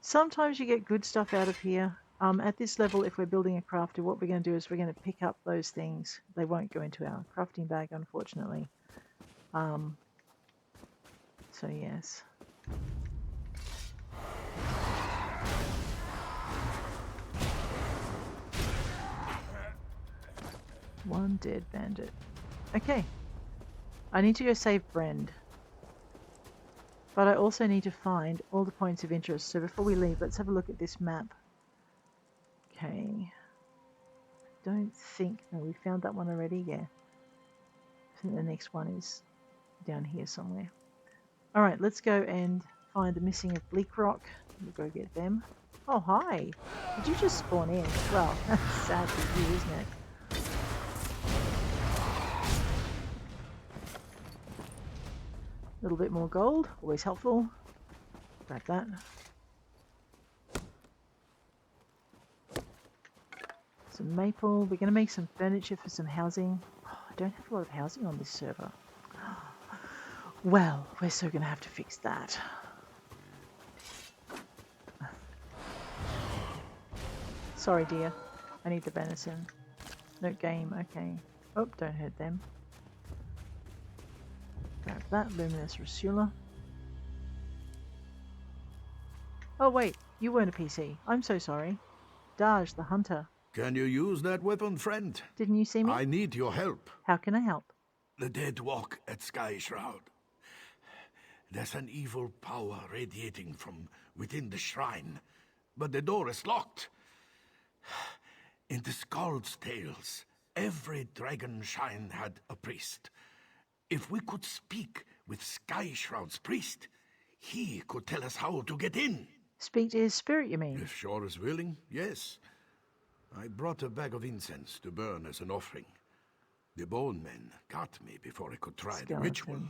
Sometimes you get good stuff out of here. At this level, if we're building a crafter, what we're going to do is we're going to pick up those things. They won't go into our crafting bag, unfortunately. So yes. One dead bandit. Okay. I need to go save Brend. But I also need to find all the points of interest. So before we leave, let's have a look at this map. Okay. Don't think... No, we found that one already. Yeah. I think the next one is down here somewhere. Alright, let's go and find the Missing of Bleakrock. We'll go get them. Oh, hi! Did you just spawn in? Well, that's sad for you, isn't it? A little bit more gold, always helpful. Grab that. Some maple. We're going to make some furniture for some housing. Oh, I don't have a lot of housing on this server. Well, we're so going to have to fix that. Sorry, dear. I need the venison. No game, okay. Oh, don't hurt them. Grab that, Luminous Rusula. Oh wait, you weren't a PC. I'm so sorry. Daj, the hunter. Can you use that weapon, friend? Didn't you see me? I need your help. How can I help? The dead walk at Skyshroud. There's an evil power radiating from within the shrine, but the door is locked. In the Skald's tales, every dragon shrine had a priest. If we could speak with Skyshroud's priest, he could tell us how to get in. Speak to his spirit, you mean? If Shore is willing, yes. I brought a bag of incense to burn as an offering. The bone men got me before I could try the ritual.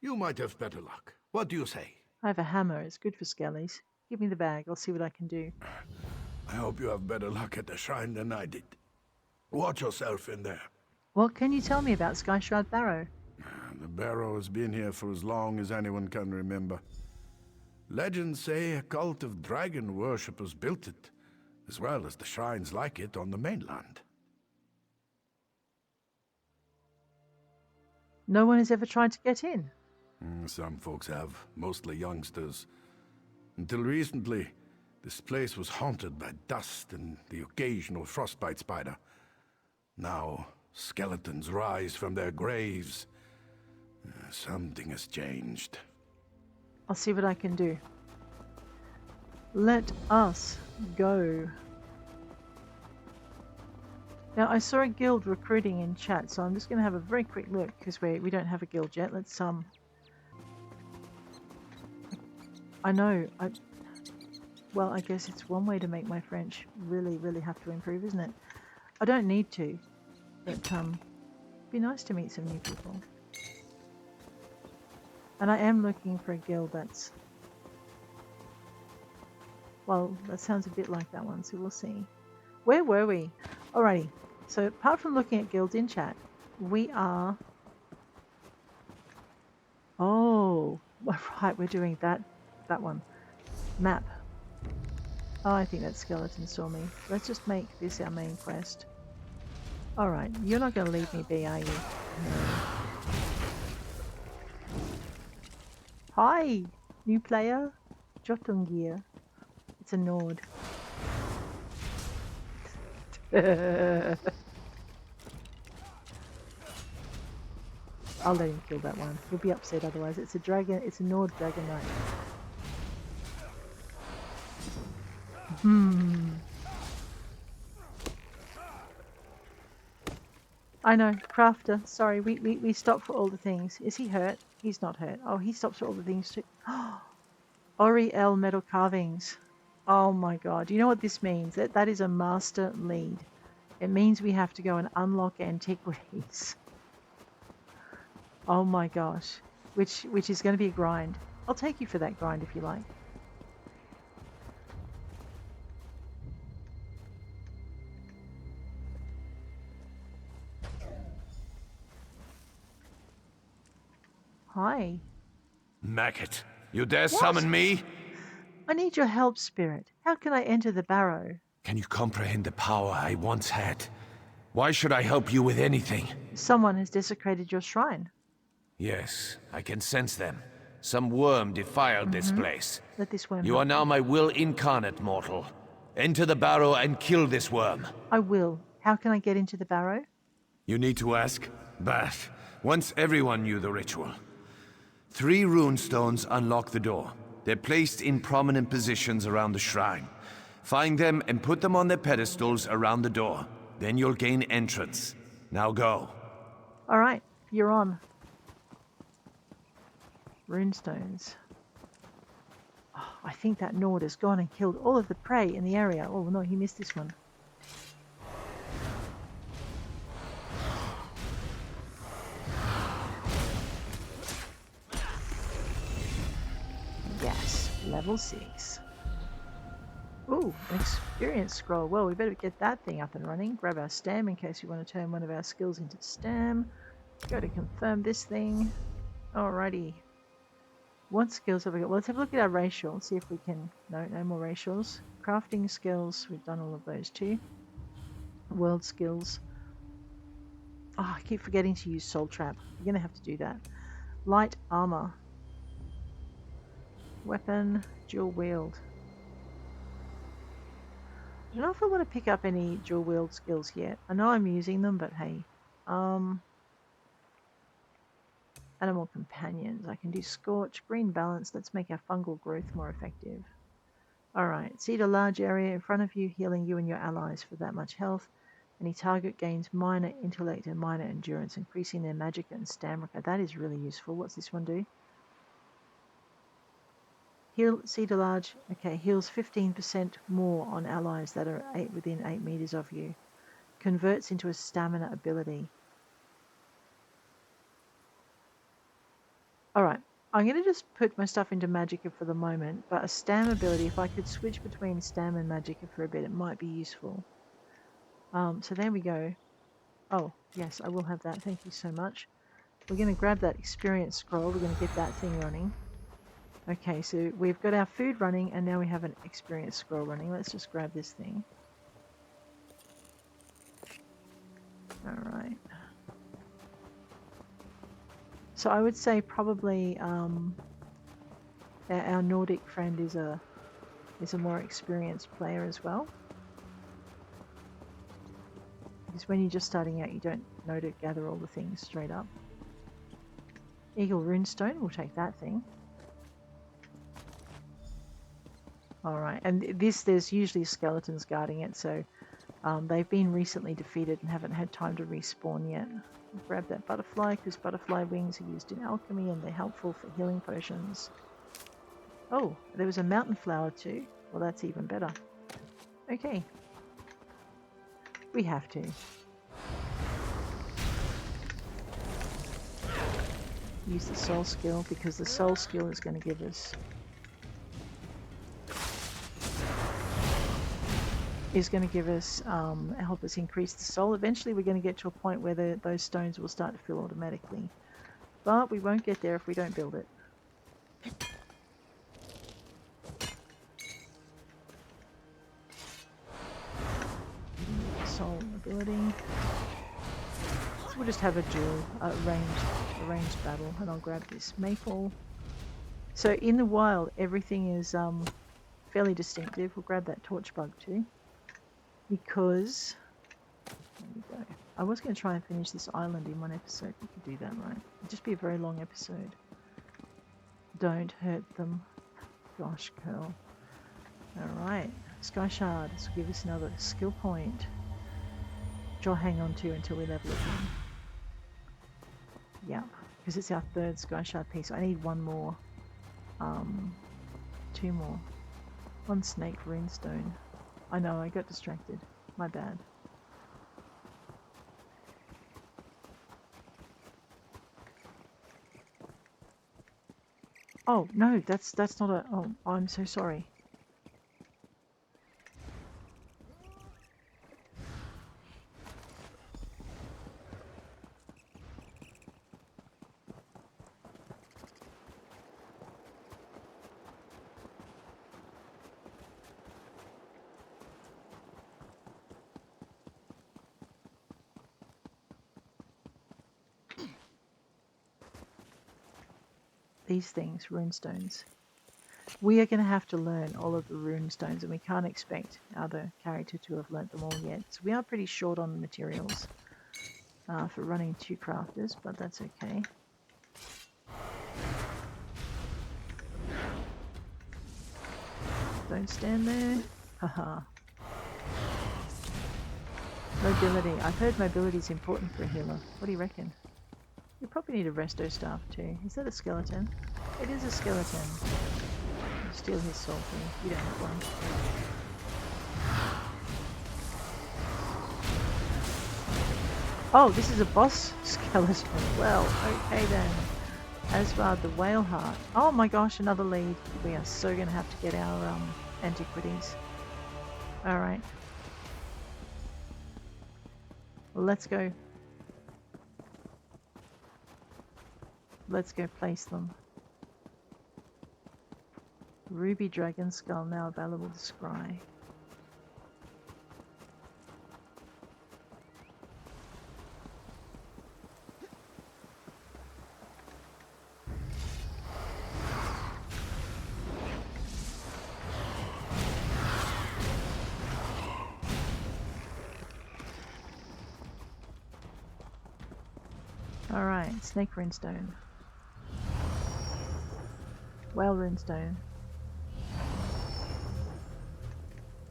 You might have better luck. What do you say? I have a hammer. It's good for skellies. Give me the bag. I'll see what I can do. I hope you have better luck at the shrine than I did. Watch yourself in there. What can you tell me about Skyshroud Barrow? The barrow has been here for as long as anyone can remember. Legends say a cult of dragon worshippers built it, as well as the shrines like it on the mainland. No one has ever tried to get in? Some folks have, mostly youngsters. Until recently, this place was haunted by dust and the occasional frostbite spider. Now, skeletons rise from their graves. Something has changed. I'll see what I can do. Let us go. Now, I saw a guild recruiting in chat, so I'm just going to have a very quick look, because we don't have a guild yet. Let's, I know, well, I guess it's one way to make my French really, really have to improve, isn't it? I don't need to, but, it'd be nice to meet some new people. And I am looking for a guild that's... Well, that sounds a bit like that one, so we'll see. Where were we? Alrighty. So apart from looking at guilds in chat, we are... Oh, right, we're doing that one. Map. Oh, I think that skeleton saw me. Let's just make this our main quest. Alright, you're not going to leave me be, are you? No. Hi, new player. Jotungir. It's a Nord. I'll let him kill that one. He'll be upset otherwise. It's a dragon. It's a Nord Dragon Knight. I know, Crafter. Sorry, we stopped for all the things. Is he hurt? He's not hurt. Oh, he stops for all the things too. Oriel metal carvings. Oh my god. Do you know what this means? That is a master lead. It means we have to go and unlock antiquities. Oh my gosh. Which is going to be a grind. I'll take you for that grind if you like. Hi. Maggot, you dare summon me? I need your help, Spirit. How can I enter the barrow? Can you comprehend the power I once had? Why should I help you with anything? Someone has desecrated your shrine. Yes, I can sense them. Some worm defiled this place. Let this worm You are now my will incarnate, mortal. Enter the barrow and kill this worm. I will. How can I get into the barrow? You need to ask? But once everyone knew the ritual. 3 rune stones unlock the door. They're placed in prominent positions around the shrine. Find them and put them on their pedestals around the door. Then you'll gain entrance. Now go. Alright, you're on. Runestones. Oh, I think that Nord has gone and killed all of the prey in the area. Oh no, he missed this one. Yes, level 6. Ooh, an experience scroll. Well, we better get that thing up and running. Grab our stam in case we want to turn one of our skills into stam. Go to confirm this thing. Alrighty. What skills have we got? Well, let's have a look at our racial. See if we can... No more racials. Crafting skills. We've done all of those too. World skills. Oh, I keep forgetting to use Soul Trap. You're going to have to do that. Light armor. Weapon. Dual wield. I don't know if I want to pick up any dual wield skills yet. I know I'm using them, but hey. Animal companions. I can do Scorch, Green Balance. Let's make our fungal growth more effective. Alright, see the large area in front of you, healing you and your allies for that much health. Any target gains minor intellect and minor endurance, increasing their magic and stamina. That is really useful. What's this one do? Heal, see the large. Okay, heals 15% more on allies that are within 8 meters of you. Converts into a stamina ability. Alright, I'm going to just put my stuff into Magicka for the moment, but a stam ability, if I could switch between stam and Magicka for a bit, it might be useful. So there we go. Oh, yes, I will have that. Thank you so much. We're going to grab that experience scroll. We're going to get that thing running. Okay, so we've got our food running, and now we have an experience scroll running. Let's just grab this thing. Alright. So I would say probably our Nordic friend is a more experienced player as well. Because when you're just starting out, you don't know to gather all the things straight up. Eagle Runestone, we'll take that thing. Alright, and there's usually skeletons guarding it, so they've been recently defeated and haven't had time to respawn yet. Grab that butterfly, because butterfly wings are used in alchemy and they're helpful for healing potions. Oh, there was a mountain flower too. Well, that's even better. Okay. We have to. Use the soul skill, because the soul skill is going to give us... is going to give us, help us increase the soul. Eventually we're going to get to a point where those stones will start to fill automatically. But we won't get there if we don't build it. Soul ability. So we'll just have a dual ranged battle, and I'll grab this maple. So in the wild, everything is fairly distinctive. We'll grab that torch bug too, because there we go. I was going to try and finish this island in one episode. We could do that, right? It'd just be a very long episode. Don't hurt them. Gosh, Curl. Alright. Skyshard. This will give us another skill point, which I'll hang on to until we level it in. Yeah, because it's our third Skyshard piece. I need one more. 2 more. 1 snake runestone. I know, I got distracted. My bad. Oh, no, that's not a... Oh, I'm so sorry. These things, runestones. We are going to have to learn all of the runestones, and we can't expect our other character to have learnt them all yet. So we are pretty short on materials for running 2 crafters, but that's okay. Don't stand there. Haha. Mobility. I've heard mobility is important for a healer. What do you reckon? You probably need a resto staff too. Is that a skeleton? It is a skeleton. I'll steal his soul thing. You don't have one. Oh, this is a boss skeleton. Well, okay then. Asvard the Whaleheart. Oh my gosh, another lead. We are so going to have to get our antiquities. Alright. Well, let's go. Let's go place them. Ruby Dragon Skull now available to scry. Alright, Snake Runestone. Whale Runestone.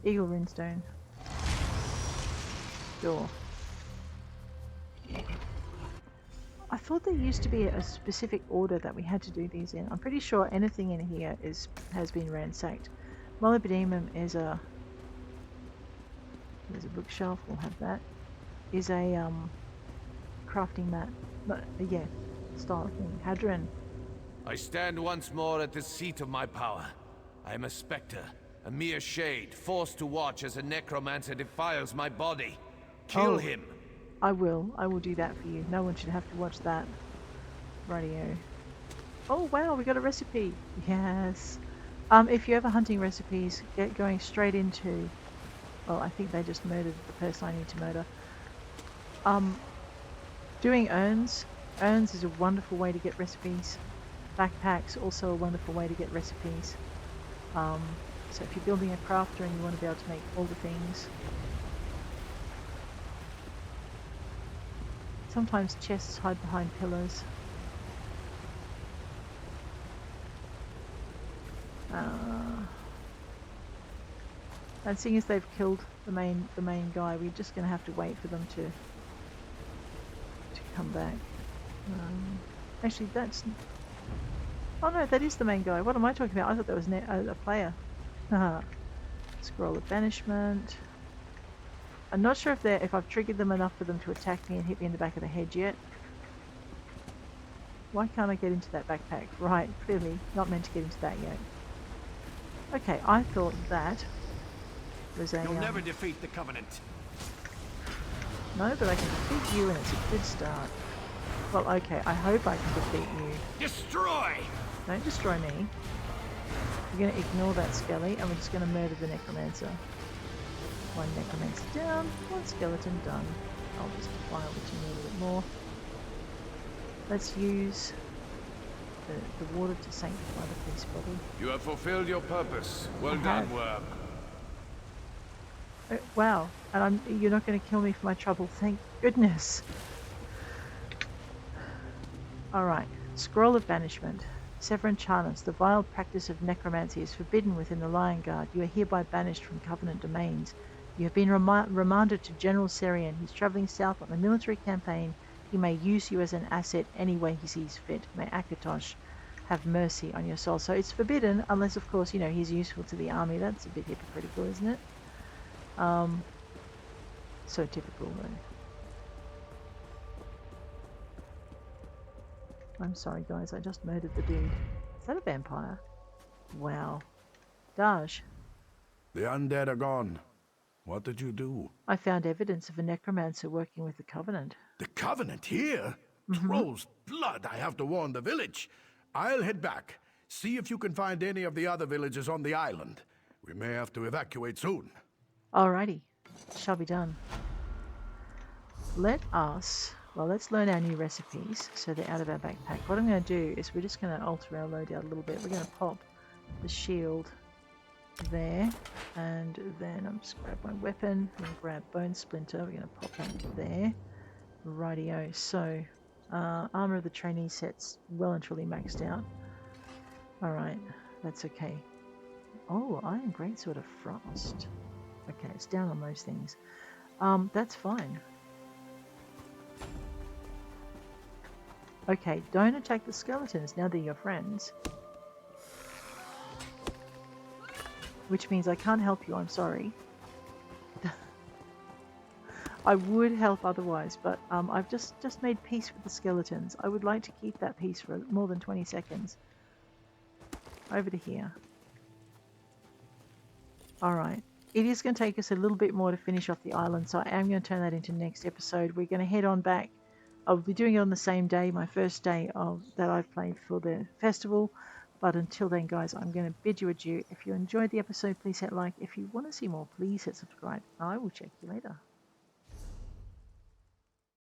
Eagle Runestone. Door. I thought there used to be a specific order that we had to do these in. I'm pretty sure anything in here has been ransacked. Molybdenum is a... There's a bookshelf, we'll have that. Is a crafting mat. But, yeah, style thing. Hadron. I stand once more at the seat of my power. I am a spectre, a mere shade, forced to watch as a necromancer defiles my body. Kill him! I will do that for you. No one should have to watch that. Radio. Oh wow, we got a recipe! Yes! If you're ever hunting recipes, get going straight into... Well, I think they just murdered the person I need to murder. Doing urns. Urns is a wonderful way to get recipes. Backpacks, also a wonderful way to get recipes. So if you're building a crafter and you want to be able to make all the things. Sometimes chests hide behind pillars. And seeing as they've killed the main guy, we're just going to have to wait for them to come back. Actually, that's... Oh no, that is the main guy. What am I talking about? I thought that was a player. Scroll of Banishment. I'm not sure if I've triggered them enough for them to attack me and hit me in the back of the head yet. Why can't I get into that backpack? Right, clearly not meant to get into that yet. Okay, I thought that There's a, You'll never defeat the Covenant. No, but I can defeat you and it's a good start. Well, okay, I hope I can defeat you. Destroy! Don't destroy me. We're going to ignore that skelly and we're just going to murder the necromancer. One necromancer down, one skeleton done. I'll just file the team a little bit more. Let's use the water to sanctify the priest body. You have fulfilled your purpose. Well done, worm. Wow, and you're not going to kill me for my trouble, thank goodness. Alright, Scroll of Banishment. Severin Charnus, the vile practice of necromancy is forbidden within the Lion Guard. You are hereby banished from Covenant domains. You have been remanded to General Serian. He's travelling south on a military campaign. He may use you as an asset any way he sees fit. May Akatosh have mercy on your soul. So it's forbidden, unless of course, you know, he's useful to the army. That's a bit hypocritical, isn't it? So typical though. I'm sorry guys, I just murdered the dude. Is that a vampire? Wow. Daj. The undead are gone. What did you do? I found evidence of a necromancer working with the Covenant. The Covenant here? Troll's blood, I have to warn the village. I'll head back. See if you can find any of the other villages on the island. We may have to evacuate soon. Alrighty. Shall be done. Let's learn our new recipes so they're out of our backpack. What I'm going to do is we're just going to alter our loadout a little bit. We're going to pop the shield there, and then I'm just grab my weapon and grab bone splinter. We're going to pop that there. Rightio. So armor of the trainee set's well and truly maxed out. Alright, that's okay. Oh, Iron Greatsword of Frost. Okay, it's down on those things. That's fine. Okay, don't attack the skeletons now they're your friends. Which means I can't help you, I'm sorry. I would help otherwise, but I've just made peace with the skeletons. I would like to keep that peace for more than 20 seconds. Over to here. Alright. It is going to take us a little bit more to finish off the island, so I am going to turn that into next episode. We're going to head on back. I'll be doing it on the same day, my first day that I've played for the festival. But until then, guys, I'm going to bid you adieu. If you enjoyed the episode, please hit like. If you want to see more, please hit subscribe. I will check you later.